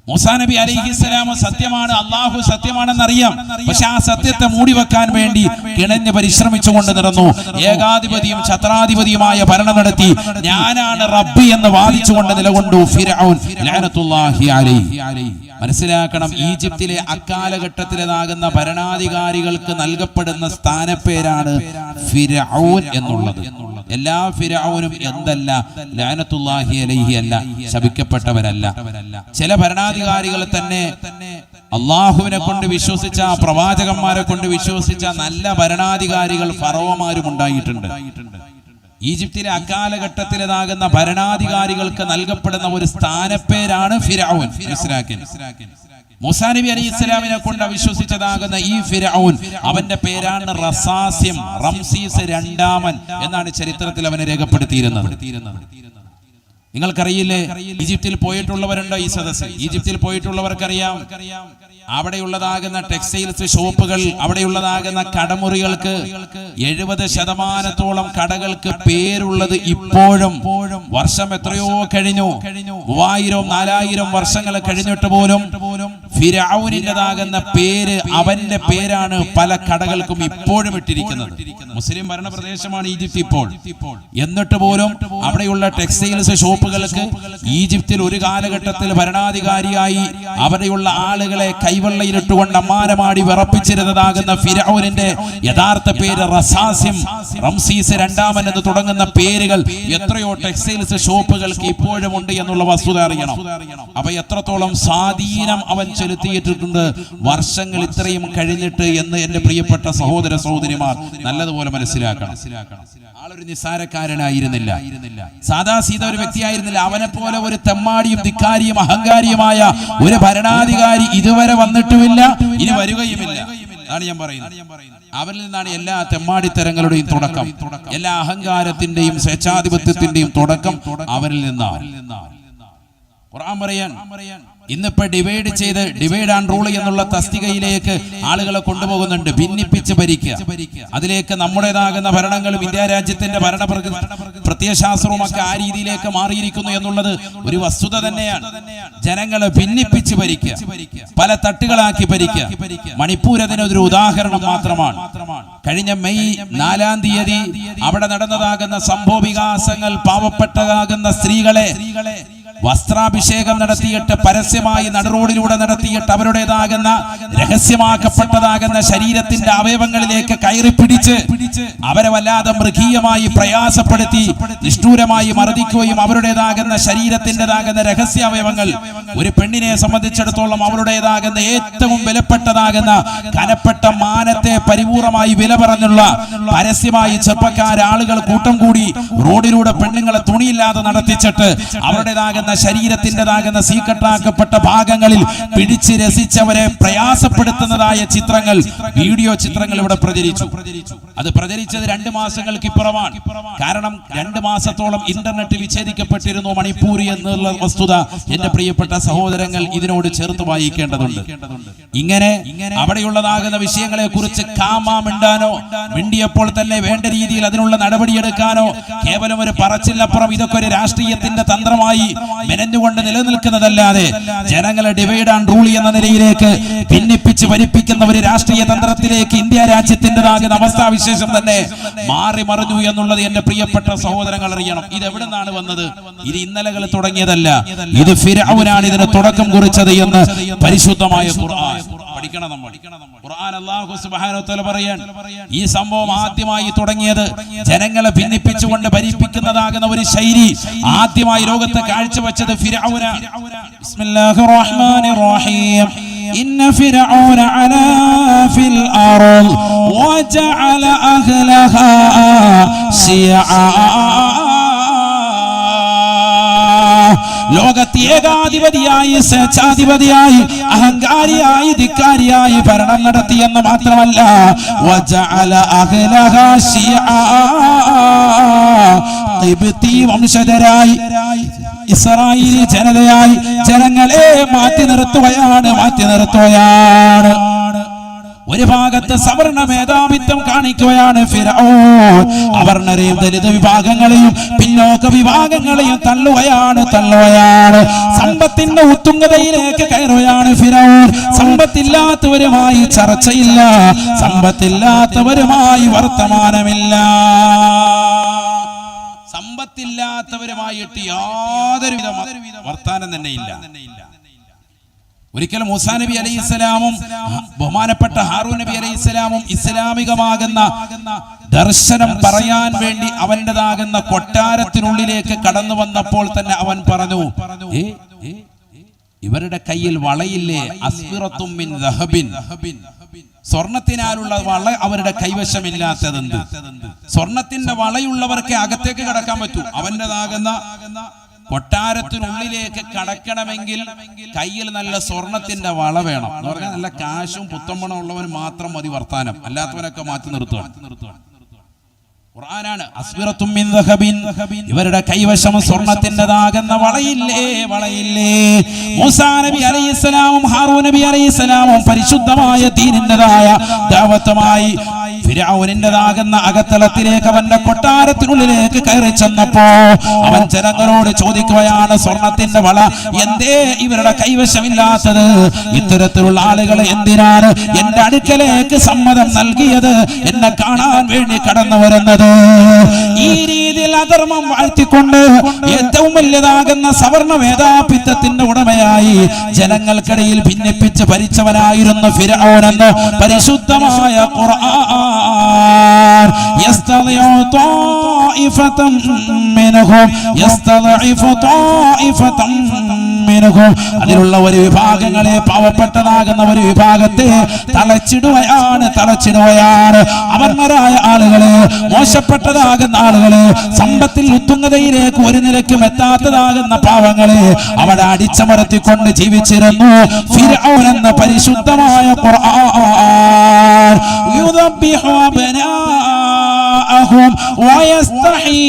മൂസാ നബി അലൈഹിസ്സലാം സത്യമാണ്, അള്ളാഹു സത്യമാണെന്നറിയാം, പക്ഷെ ആ സത്യത്തെ മൂടി വെക്കാൻ വേണ്ടി കിണഞ്ഞ് പരിശ്രമിച്ചുകൊണ്ട് നടന്നു. ഏകാധിപതിയും ഛത്രാധിപതിയുമായ ഭരണം നടത്തി ഞാനാണ് റബ്ബി എന്ന് വാദിച്ചുകൊണ്ട് നിലകൊണ്ടു ഫിർഔൻ ലഅനത്തുല്ലാഹി അലൈഹി. മനസ്സിലാക്കണം, ഈജിപ്തിലെ അക്കാലഘട്ടത്തിലേതാകുന്ന ഭരണാധികാരികൾക്ക് നൽകപ്പെടുന്ന സ്ഥാനപ്പേരാണ് ഫിർഔൻ എന്നുള്ളത്. എല്ലാ ഫിർഔനും എന്തല്ല? ലഅനത്തുല്ലാഹി അലൈഹി അല്ല, ശപിക്കപ്പെട്ടവരല്ല. ചില ഭരണാധികാരികൾ തന്നെ അള്ളാഹുവിനെ കൊണ്ട് വിശ്വസിച്ച, പ്രവാചകന്മാരെ കൊണ്ട് വിശ്വസിച്ച നല്ല ഭരണാധികാരികൾ ഫറവോമാരും ഉണ്ടായിട്ടുണ്ട്. ഈജിപ്തിലെ അക്കാലഘട്ടത്തിലേതാകുന്ന ഭരണാധികാരികൾക്ക് നൽകപ്പെടുന്ന ഒരു സ്ഥാനപ്പേരാണ് ഫിർഔൻ. മനസ്സിലാക്കി, മൂസാ നബി അലൈഹിസ്സലാമിനെ കൊണ്ട് അവിശ്വസിച്ചതാകുന്ന ഈ ഫിർഔൻ, അവന്റെ പേരാണ് റസാസ്യം, റംസീസ് രണ്ടാമൻ എന്നാണ് ചരിത്രത്തിൽ അവനെ രേഖപ്പെടുത്തിയിരുന്നത്. നിങ്ങൾക്കറിയില്ലേ, ഈജിപ്തിൽ പോയിട്ടുള്ളവരുണ്ടോ ഈ സദസ്സിൽ? ഈജിപ്തിൽ പോയിട്ടുള്ളവർക്കറിയാം, അവിടെയുള്ളതാകുന്ന ടെക്സ്റ്റൈൽസ് ഷോപ്പുകൾ, അവിടെയുള്ളതാകുന്ന കടമുറികൾക്ക് 70% കടകൾക്ക് പേരുള്ളത് ഇപ്പോഴും. വർഷം എത്രയോ കഴിഞ്ഞു, 3000-4000 വർഷങ്ങൾ കഴിഞ്ഞിട്ട് പോലും ഫിർഔനിൻ്റെതാകുന്ന പേര്, അവന്റെ പേരാണ് പല കടകൾക്കും ഇപ്പോഴും ഇട്ടിരിക്കുന്നത്. മുസ്ലിം ഭരണ പ്രദേശമാണ് ഈജിപ്ത് ഇപ്പോൾ. എന്നിട്ട് പോലും അവിടെയുള്ള ടെക്സ്റ്റൈൽസ് ഷോപ്പുകൾക്ക് ഈജിപ്തിൽ ഒരു കാലഘട്ടത്തിൽ ഭരണാധികാരിയായി അവിടെയുള്ള ആളുകളെ കൈവെള്ളയിലിട്ടുകൊണ്ട് അമ്മാനമാടി വിറപ്പിച്ചിരുന്നതാകുന്ന ഫിർഔനിന്റെ യഥാർത്ഥ പേര് റസാസ്യം, റംസീസ് രണ്ടാമൻ എന്ന് തുടങ്ങുന്ന പേരുകൾ എത്രയോ ടെക്സ്റ്റൈൽസ് ഷോപ്പുകൾക്ക് ഇപ്പോഴും ഉണ്ട് എന്നുള്ള വസ്തുത അറിയണം. അപ്പൊ എത്രത്തോളം സ്വാധീനം അവൻ ചെലുത്തിയിട്ടുണ്ട് വർഷങ്ങൾ ഇത്രയും കഴിഞ്ഞിട്ട് എന്ന് എന്റെ പ്രിയപ്പെട്ട സഹോദര സഹോദരിമാർ നല്ലതുപോലെ മനസ്സിലാക്കണം. ആളൊരു നിസ്സാരക്കാരനായിരുന്നില്ല, സാദാ സീത ഒരു വ്യക്തിയായിരുന്നില്ല. അവനെ പോലെ ഒരു തെമ്മാടിയും ധിക്കാരിയും അഹങ്കാരിയുമായ ഒരു ഭരണാധികാരി ഇതുവരെ വന്നിട്ടുമില്ല, ഇനി വരികയുമില്ല. അതാണ് ഞാൻ പറയുന്നത്. അവരിൽ നിന്നാണ് എല്ലാ തെമ്മാടിത്തരങ്ങളുടെയും തുടക്കം, എല്ലാ അഹങ്കാരത്തിന്റെയും സ്വേച്ഛാധിപത്യത്തിന്റെയും തുടക്കം അവരിൽ നിന്നാണ്. ഖുർആൻ പറയാൻ ഇന്നിപ്പോ ഡിവൈഡ് ആൻഡ് റൂൾ എന്നുള്ള തസ്തികയിലേക്ക് ആളുകളെ കൊണ്ടുപോകുന്നുണ്ട്, ഭിന്നിപ്പിച്ച് ഭരിക്കുക. അതിലേക്ക് നമ്മുടേതാകുന്ന ഭരണങ്ങളും ഇന്ത്യ രാജ്യത്തിന്റെ ഭരണ പ്രത്യയശാസ്ത്രവും ഒക്കെ ആ രീതിയിലേക്ക് മാറിയിരിക്കുന്നു എന്നുള്ളത് ഒരു വസ്തുത തന്നെയാണ്. ജനങ്ങളെ ഭിന്നിപ്പിച്ച് ഭരിക്കുക, പല തട്ടുകളാക്കി ഭരിക്കുക. മണിപ്പൂർ അതിനൊരു ഉദാഹരണം മാത്രമാണ്. കഴിഞ്ഞ മെയ് 4-ാം തീയതി അവിടെ നടന്നതാകുന്ന സംഭവ വികാസങ്ങൾ പാവപ്പെട്ടതാകുന്ന സ്ത്രീകളെ വസ്ത്രാഭിഷേകം നടത്തിയിട്ട് പരസ്യമായി നടുറോഡിലൂടെ നടത്തിയിട്ട് അവരുടേതാകുന്ന രഹസ്യമാക്കപ്പെട്ടതാകുന്ന ശരീരത്തിന്റെ അവയവങ്ങളിലേക്ക് കയറി പിടിച്ച് അവരെ വല്ലാതെ മൃഗീയമായി പ്രയാസപ്പെടുത്തി നിഷ്ഠൂരമായി മർദ്ദിക്കുകയും അവരുടേതാകുന്ന ശരീരത്തിൻ്റെതാകുന്ന രഹസ്യാവയവങ്ങൾ ഒരു പെണ്ണിനെ സംബന്ധിച്ചിടത്തോളം അവരുടേതാകുന്ന ഏറ്റവും വിലപ്പെട്ടതാകുന്ന കനപ്പെട്ട മാനത്തെ പരിപൂർണമായി വില പറഞ്ഞുള്ള പരസ്യമായി ആളുകൾ കൂട്ടം കൂടി റോഡിലൂടെ പെണ്ണുങ്ങളെ തുണിയില്ലാതെ നടത്തിച്ചിട്ട് അവരുടേതാകുന്ന ശരീരത്തിൻ്റെതാകുന്ന സീക്കട്ടാക്കപ്പെട്ട ഭാഗങ്ങളിൽ പിടിച്ച് രസിച്ചവരെ പ്രയാസപ്പെടുത്തുന്നതായ ചിത്രങ്ങൾ, വീഡിയോ ചിത്രങ്ങൾ ഇവിടെ പ്രചരിച്ചു. അത് പ്രചരിച്ചത് 2 മാസങ്ങൾക്ക് ഇപ്പുറമാണ്. കാരണം 2 മാസത്തോളം ഇന്റർനെറ്റ് വിച്ഛേദിക്കപ്പെട്ടിരുന്നു മണിപ്പൂർ എന്നുള്ള വസ്തുത എന്റെ പ്രിയപ്പെട്ട സഹോദരങ്ങൾ ഇതിനോട് ചേർത്ത് വായിക്കേണ്ടതുണ്ട്. ഇങ്ങനെ അവിടെയുള്ളതാകുന്ന വിഷയങ്ങളെ കുറിച്ച് മിണ്ടാനോ മിണ്ടിയപ്പോൾ തന്നെ വേണ്ട രീതിയിൽ അതിനുള്ള നടപടിയെടുക്കാനോ കേവലം ഒരു പറച്ചിലപ്പുറം ഇതൊക്കെ ഒരു രാഷ്ട്രീയത്തിന്റെ തന്ത്രമായി മെനഞ്ഞുകൊണ്ട് നിലനിൽക്കുന്നതല്ലാതെ ജനങ്ങളെ ഡിവൈഡ് ആൻഡ് റൂൾ എന്ന നിലയിലേക്ക് ഭിന്നിപ്പിച്ച് ഭരിപ്പിക്കുന്ന ഒരു രാഷ്ട്രീയ തന്ത്രത്തിലേക്ക് ഇന്ത്യ രാജ്യത്തിൻ്റെതാകുന്ന അവസ്ഥാവിശേഷം തന്നെ മാറി മറിഞ്ഞു എന്നുള്ളത് എന്റെ പ്രിയപ്പെട്ട സഹോദരങ്ങൾ അറിയണം. ഇത് എവിടെ നിന്നാണ് വന്നത്? ഇത് ഇന്നലകൾ തുടങ്ങിയതല്ല, ഇത് ഫിർഔനാണ് ഇതിന് തുടക്കം കുറിച്ചത് എന്ന് പരിശുദ്ധമായ ഖുർആൻ പഠിക്കണം. നമ്മൾ ഖുർആൻ അല്ലാഹു സുബ്ഹാനഹു വ തആല പറയാൻ ഈ സംഭവം ആദ്യമായി തുടങ്ങിയത് ജനങ്ങളെ ഭിന്നിപ്പിച്ചുകൊണ്ട് ഭരിപ്പിക്കുന്നതാകുന്ന ഒരു ശൈലി ആദ്യമായി ലോകത്ത് കാഴ്ചവെച്ചത് ഫിർഔന. ബിസ്മില്ലാഹിർ റഹ്മാനിർ റഹീം. ഇന്ന ഫിർഔന അലാ ഫിൽ അർദ് വജഅല അഹ്ലഹാ ശിയആ. ലോകത്തെ ഏകാധിപതിയായി സ്വേച്ഛാധിപതിയായി അഹങ്കാരിയായി ധിക്കാരിയായി ഭരണം നടത്തിയെന്ന് മാത്രമല്ല വജഅല അഹ്ലഹാ ശിയആ. ഖിബ്തി വംശജരായി ഇസ്രായേലി ജനതയായി ജനങ്ങളെ മാറ്റി നിർത്തുകയാണ്. ഒരു ഭാഗത്ത് സവർണ മേധാവിത്വം കാണിക്കുകയാണ് ഫിർഔൻ. അവർണരെയും ദലിത വിഭാഗങ്ങളെയും പിന്നോക്ക വിഭാഗങ്ങളെയും തള്ളുകയാണ്. സമ്പത്തിന്റെ ഉത്തുംഗതയിലേക്ക് കയറുകയാണ് ഫിർഔൻ. സമ്പത്തില്ലാത്തവരുമായി ചർച്ചയില്ല, സമ്പത്തില്ലാത്തവരുമായി വർത്തമാനമില്ല. സമ്പത്തില്ലാത്തവരുമായിട്ട് യാതൊരുവിധ വർത്താനം തന്നെ ഇല്ല. ഒരിക്കലും മൂസാ നബി അലൈഹിസ്സലാമും ബഹുമാനപ്പെട്ട ഹാറൂൻ നബി അലൈഹിസ്സലാമും ഇസ്ലാമികമാകുന്ന ദർശനം പറയാൻ വേണ്ടി അവൻ്റെതാകുന്ന കൊട്ടാരത്തിനുള്ളിലേക്ക് കടന്നു വന്നപ്പോൾ തന്നെ അവൻ പറഞ്ഞു, ഇവരുടെ കയ്യിൽ വളയില്ലേ? അസ്ഫിറത്തും മിൻ ദഹബിൻ. സ്വർണത്തിനാലുള്ള വള അവരുടെ കൈവശമില്ലാത്തതെന്ത്? സ്വർണത്തിന്റെ വളയുള്ളവർക്ക് അകത്തേക്ക് കടക്കാൻ പറ്റൂ. അവൻ്റെതാകുന്ന കൊട്ടാരത്തിനുള്ളിലേക്ക് കടക്കണമെങ്കിൽ കയ്യിൽ നല്ല സ്വർണത്തിന്റെ വള വേണം എന്ന് പറഞ്ഞാൽ നല്ല കാശും പുത്തമ്പണം ഉള്ളവൻ മാത്രം മതി വർത്താനം, അല്ലാത്തവനൊക്കെ മാറ്റി നിർത്തുകയാണ്. ഖുർആനാണ് അസ്ഫിറത്തും മിൻ ദഹബിൻ. ഇവരുടെ കൈവശം സ്വർണത്തിൻ്റെതാകുന്ന വളയില്ലേ. മൂസാ നബി അലൈഹിസ്സലാമും ഹാറൂൻ നബി അലൈഹിസ്സലാമും പരിശുദ്ധമായ ദീനിൻ്റെതായ ദഅവത്തുമായി ഫിർഔനിൻ്റെതാകുന്ന അകത്തളത്തിലേക്ക് അവന്റെ കൊട്ടാരത്തിനുള്ളിലേക്ക് കയറി ചെന്നപ്പോ അവൻ ജനങ്ങളോട് ചോദിക്കുകയാണ്, സ്വർണത്തിന്റെ വള എന്തേ ഇവരുടെ കൈവശമില്ലാത്തത്? ഇത്തരത്തിലുള്ള ആളുകളെ എന്തിനാണ് എന്റെ അടുക്കലേക്ക് സമ്മതം നൽകിയത്, എന്നെ കാണാൻ വേണ്ടി കടന്നു വരുന്നത്? ഈ രീതിയിൽ അധർമ്മം വാഴ്ത്തിക്കൊണ്ട് ഏറ്റവും വലിയതാകുന്ന സവർണ മേധാവിത്വത്തിന്റെ ഉടമയായി ജനങ്ങൾക്കിടയിൽ ഭിന്നിപ്പിച്ച് ഭരിച്ചവനായിരുന്നു ഫിർഔൻ എന്ന് പരിശുദ്ധമായ ഖുർആൻ. يستضعف طائفة منهم മിൻഹും അതിലുള്ള ഒരു വിഭാഗങ്ങളെ പാവപ്പെട്ടതാകുന്ന ഒരു വിഭാഗത്തെ തളച്ചിടുകയാണ് അവർമരായ ആളുകളെ, മോശപ്പെട്ടതാകുന്ന ആളുകളെ, സമ്പത്തിൽ ഉത്തുംഗതയിലേക്ക് ഒരു നിലയ്ക്കും എത്താത്തതാകുന്ന പാവങ്ങളെ അവിടെ അടിച്ചമർത്തിക്കൊണ്ട് ജീവിച്ചിരുന്നു ഫിർഔൻ എന്ന പരിശുദ്ധമായ ഖുർആൻ. യുദബ്ബിഹു അബ്നാഅഹും വയസ്തഹീ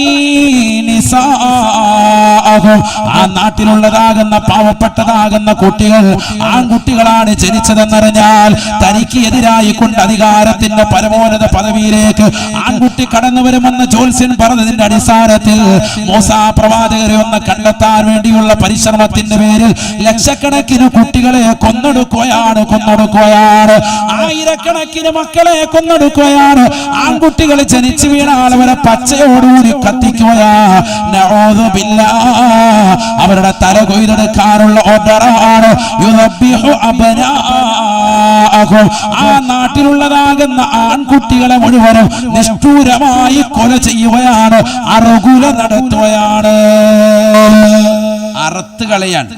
നിസാഅഹും. ആ നാട്ടിലുള്ളതാകുന്ന പാവപ്പെട്ടതാകുന്ന കുട്ടികൾ ആൺകുട്ടികളാണ് ജനിച്ചതെന്നറിഞ്ഞാൽ തനിക്ക് എതിരായി കൊണ്ട് അധികാരത്തിന്റെ പരമോന്നത പദവിയിലേക്ക് ആൺകുട്ടി കടന്നു വരുമെന്ന് ജോത്സ്യൻ പറഞ്ഞതിന്റെ അടിസ്ഥാനത്തിൽ മൂസാ പ്രവാചകരെ ഒന്ന് കണ്ടെത്താൻ വേണ്ടിയുള്ള പരിശ്രമത്തിന്റെ പേരിൽ ലക്ഷക്കണക്കിന് കുട്ടികളെ കൊന്നൊടുക്കുകയാണ്. ആയിരക്കണക്കിന് മക്കളെ കൊന്നൊടുക്കുകയാണ്. ആൺകുട്ടികൾ ജനിച്ചു വീണാൽ അവരെ പച്ചയോടുകൂടി കത്തിക്കുകയാണ്. അവരുടെ തല കൊയ്തെടുക്കാനുള്ള ഓർഡറാണ്. ആ നാട്ടിലുള്ളതാകുന്ന ആൺകുട്ടികളെ മുഴുവനും നിഷ്ഠൂരമായി കൊല ചെയ്യുകയാണ്, അറുകുല നടത്തുകയാണ്, അറുത്തുകളയാണ്.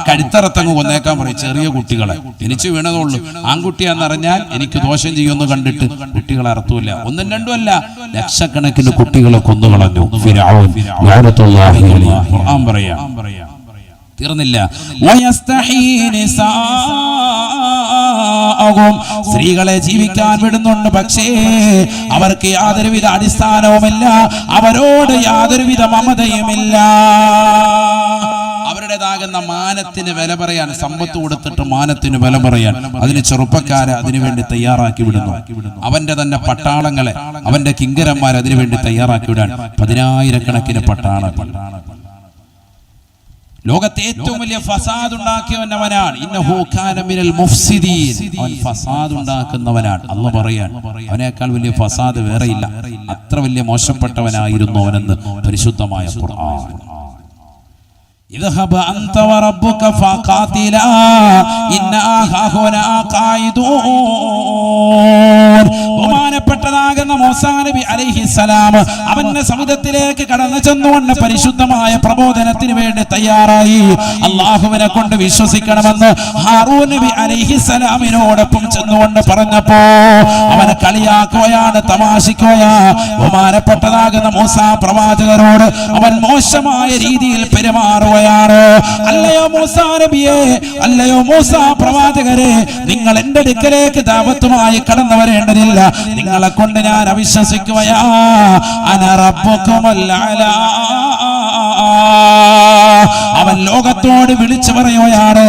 കഴുത്തറത്തങ്ങ് കൊന്നേക്കാൻ പറയും ചെറിയ കുട്ടികളെ. ജനിച്ചു വീണതുള്ളൂ, ആൺകുട്ടിയാന്നറിഞ്ഞാൽ എനിക്ക് ദോഷം ചെയ്യുമെന്ന് കണ്ടിട്ട് കുട്ടികളെ അറുത്തൂല്ല. ഒന്നും രണ്ടും അല്ല, ലക്ഷക്കണക്കിന് കുട്ടികളെ കൊന്നുകളഞ്ഞു ഫിർഔൻ. ഖുർആൻ പറയാം, തീർന്നില്ല. സ്ത്രീകളെ ജീവിക്കാൻ വിടുന്നുണ്ട്, പക്ഷേ അവർക്ക് യാതൊരുവിധ അടിസ്ഥാനവുമില്ല, അവരോട് യാതൊരുവിധ മമതയുമില്ല. അവരുടേതാകുന്ന മാനത്തിന് വില പറയാൻ, സമ്പത്ത് കൊടുത്തിട്ട് മാനത്തിന് വില പറയാൻ അതിന് ചെറുപ്പക്കാരെ അതിനുവേണ്ടി തയ്യാറാക്കി വിടുന്നു. അവന്റെ തന്നെ പട്ടാളങ്ങളെ, അവന്റെ കിങ്കരന്മാരെ അതിനുവേണ്ടി തയ്യാറാക്കി വിടാൻ പതിനായിരക്കണക്കിന് പട്ടാളങ്ങൾ. ലോകത്തെ ഏറ്റവും വലിയ ഫസാദ് ഉണ്ടാക്കിയവനവനാണ്. ഇന്നഹു കാന മിനൽ മുഫ്സിദീൻ. അവൻ ഫസാദ് ഉണ്ടാക്കുന്നവനാണ്. അല്ലാഹു പറയാൻ അവനേക്കാൾ വലിയ ഫസാദ് വേറെയില്ല. അത്ര വലിയ മോശപ്പെട്ടവനായിരുന്നു അവനെന്ന് പരിശുദ്ധമായ ഖുർആൻ. ഇദ്ഹബ അൻത വറബ്ബുക ഫഖാതിലാ ഇന്നാ ഹാഹുനാ ഖായിദൂൻ. ബഹുമാനപ്പെട്ടതാകുന്ന മൂസാ നബി അലൈഹിസ്സലാം അവന്റെ സമുദ്രത്തിലേക്ക് കടന്നു ചെന്നുകൊണ്ട് പരിശുദ്ധമായ പ്രബോധനത്തിന് വേണ്ടി തയ്യാറായി. അല്ലാഹുവിനെ കൊണ്ട് വിശ്വസിക്കണമെന്ന് ഹാറൂൻ നബി അലൈഹിസ്സലാമിനോടൊപ്പം ചെന്നുകൊണ്ട് പറഞ്ഞപ്പോ അവനെ കളിയാക്കുകയാണ്, തമാശിക്കുകയാണ്. ബഹുമാനപ്പെട്ടതാകുന്ന മൂസാ പ്രവാചകരോട് അവൻ മോശമായ രീതിയിൽ പെരുമാറുകയാണ്. അല്ലയോ മൂസാ നബിയെ, അല്ലയോ മൂസാ പ്രവാചകരെ, നിങ്ങൾ എന്റെ അടുക്കലേക്ക് ദഅവത്തുമായി കടന്നു വരേണ്ടതില്ല. നിങ്ങളെ കൊണ്ട് ഞാൻ അവിശ്വസിക്കുകയാ. അന റബ്ബുകുമുൽ അലാ. അവൻ ലോകത്തോട് വിളിച്ചു പറയുകയാണ്,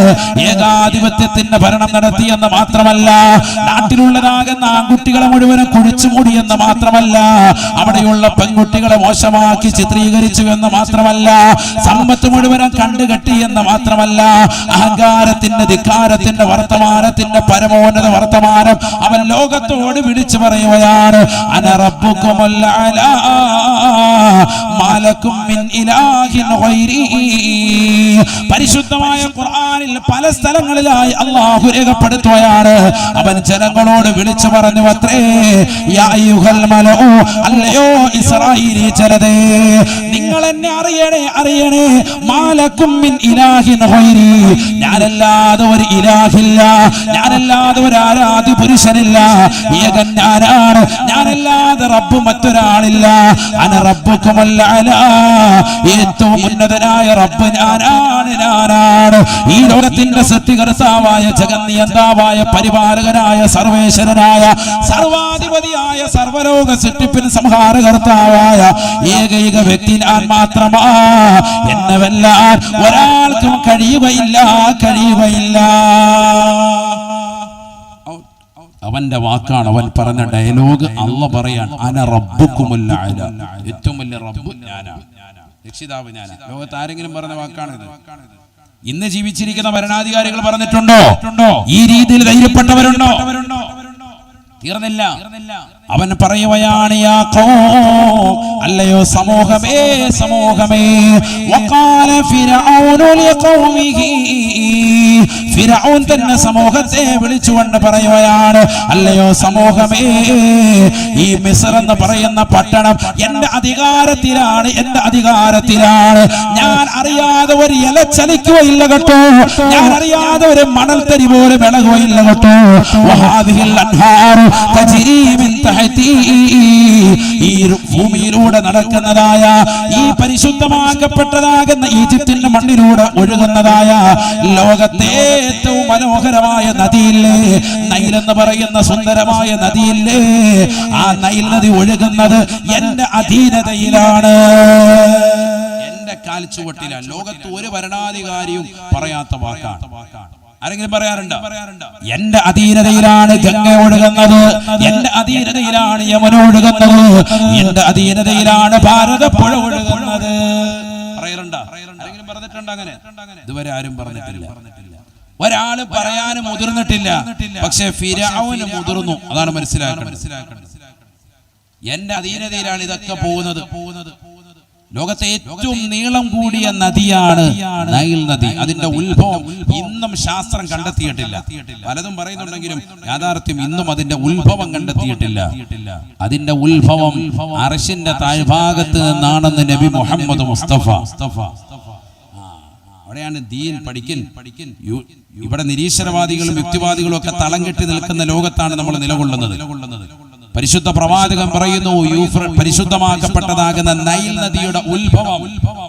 ഏകാധിപത്യത്തിന്റെ ഭരണം നടത്തിയെന്ന് മാത്രമല്ല, നാട്ടിലുള്ളതാകുന്ന ആൺകുട്ടികളെ മുഴുവനും കുഴിച്ചു മൂടിയെന്ന് മാത്രമല്ല, അവിടെയുള്ള പെൺകുട്ടികളെ മോശമാക്കി ചിത്രീകരിച്ചു എന്ന് മാത്രമല്ല, സമ്പത്ത് മുഴുവനും കണ്ടുകെട്ടി എന്ന് മാത്രമല്ല, അഹങ്കാരത്തിന്റെ ധിക്കാരത്തിന്റെ വർത്തമാനത്തിന്റെ പരമോന്നത വർത്തമാനം അവൻ ലോകത്തോട് വിളിച്ചു പറയുകയാണ്. അന റബ്ബുകുമുൽ അലാ മാലകും മിൻ ഇലാഹിൻ ഗൈരി. പരിശുദ്ധമായ ഖുർആനിൽ പല സ്ഥലങ്ങളിലായി അല്ലാഹു രേഖപ്പെടുത്തുകയാണ്. അവൻ ജനങ്ങളോട് വിളിച്ചു പറഞ്ഞു അത്രേ, യാ അയ്യുഹൽ മലഉ, അല്ലയോ ഇസ്രായേലി ജനതേ, നിങ്ങൾ എന്നെ അറിയണേ, മാലകും മിൻ ഇലാഹിൻ ഗൈരി. ഞാനല്ലാതെ ഒരു ഇലാഹില്ല, ഞാനല്ലാതെ ഒരു ആരാധ്യ പുരുഷനില്ല, ഏകൻ ഞാനാണ്, ഞാനല്ലാതെ റബ്ബ് മറ്റൊരാളില്ല. അന റബ്ബുകുമുൽ അലാ, ഏറ്റവും ഉന്നതനായ റബ്ബ് ഞാനാണ്. ഈ ലോകത്തിന്റെ സൃഷ്ടികർത്താവായ, ജഗന്നിയന്താവായ, പരിപാലകനായ, സർവേശ്വരനായ, സർവാധിപതിയായ, സർവലോക സൃഷ്ടിപ്പിൻ സംഹാരകർത്താവായ ഏകൈക വ്യക്തി ഞാൻ മാത്രമാ. എന്നെ വെല്ലാൻ ഒരാൾക്കും കഴിയുകയില്ല. അവന്റെ വാക്കാണ്, അവൻ പറഞ്ഞ ഡയലോഗ്. അല്ലാഹു പറയാൻ, അന റബ്ബുകുമുൽ അലാ, ഏറ്റവും വലിയ റബ്ബ് ഞാനാണ്, രക്ഷിതാവ് ഞാനാണ്. ലോകത്ത് ആരെങ്കിലും പറഞ്ഞ വാക്കാണിത്? ഇന്ന് ജീവിച്ചിരിക്കുന്ന ഭരണാധികാരികൾ പറഞ്ഞിട്ടുണ്ടോ? ഈ രീതിയിൽ ധൈര്യപ്പെട്ടവരുണ്ടോ? തീർന്നില്ല. അവൻ പറയുകയാണ്, യാ ഖൗം, അല്ലയോ സമൂഹമേ സമൂഹമേ, വഖാല ഫിർഔനു ലിഖൗമിഹി, ഫിർഔൻ തന്നെ സമൂഹത്തെ വിളിച്ചുകൊണ്ട് പറയുകയാണ്, അല്ലയോ സമൂഹമേ, ഈ മിസ്ർ എന്ന് പറയുന്ന പട്ടണം എന്റെ അധികാരത്തിലാണ്, എന്റെ അധികാരത്തിലാണ്. ഞാൻ അറിയാതെ ഒരു ഇല ചലിക്കുകയില്ല കേട്ടോ, ഞാൻ അറിയാതെ ഒരു മണൽത്തരി പോലും ഇളകുകയില്ല കേട്ടോ. വഹാദിഹിൽ അൻഹാറു തജ്രീ മിൻ തഹ്തി, ഈ ഭൂമിയിലൂടെ നടക്കുന്നതായ ഈ പരിശുദ്ധമാക്കപ്പെട്ടതാകുന്ന ഈജിപ്തിന്റെ മണ്ണിലൂടെ ഒഴുകുന്നതായ ലോകത്തെ ഏറ്റവും മനോഹരമായ നദിയില്ലേ, നൈൽ എന്ന് പറയുന്ന സുന്ദരമായ നദിയില്ലേ, ആ നൈൽ നദി ഒഴുകുന്നത് എന്റെ അധീനതയിലാണ്, എന്റെ കാൽച്ചുവട്ടിലാണ്. ലോകത്ത് ഒരു ഭരണാധികാരിയും പറയാത്ത വാക്കാണ്. ആരെങ്കിലും പറയാറുണ്ടോ? എന്റെ അധീനതയിലാണ് ഗംഗ ഒഴുകുന്നത്, എന്റെ അധീനതയിലാണ് യമുന ഒഴുകുന്നത്, എന്റെ അധീനതയിലാണ് ഭാരതപ്പുഴ ഒഴുകുന്നത്. പറയാറുണ്ടോ? ആരെങ്കിലും പറഞ്ഞിട്ടുണ്ടോ അങ്ങനെ? ഇതുവരെ ആരും പറഞ്ഞിട്ടില്ല. ഒരാള് പറയാനും മുതിർന്നിട്ടില്ല. പക്ഷെ ഫിർഔന് മുതിർന്നു. അതാണ് മനസ്സിലാക്കേണ്ടത്. എന്റെ അധീനതയിലാണ് ഇതൊക്കെ പോകുന്നത്. ലോകത്തെ ഏറ്റവും നീളം കൂടിയ നദിയാണ് നൈൽ നദി. അതിന്റെ ഉത്ഭവം ഇന്നും ശാസ്ത്രം കണ്ടെത്തിയിട്ടില്ല. പലതും പറയുന്നുണ്ടെങ്കിലും യാഥാർത്ഥ്യം ഇന്നും അതിന്റെ ഉത്ഭവം കണ്ടെത്തിയിട്ടില്ല. അതിന്റെ ഉത്ഭവം അർശിന്റെ താഴ്ഭാഗത്ത് നിന്നാണെന്ന് നബി മുഹമ്മദ് മുസ്തഫ. അവിടെയാണ് ദീൻ പഠിക്കൽ. ഇവിടെ നിരീശ്വരവാദികളും യുക്തിവാദികളും ഒക്കെ തളം കെട്ടി നിൽക്കുന്ന ലോകത്താണ് നമ്മൾ നിലകൊള്ളുന്നത്. പരിശുദ്ധ പ്രവാചകൻ പറയുന്നു, പരിശുദ്ധമാക്കപ്പെട്ടതാകുന്ന നൈൽ നദിയുടെ ഉത്ഭവം,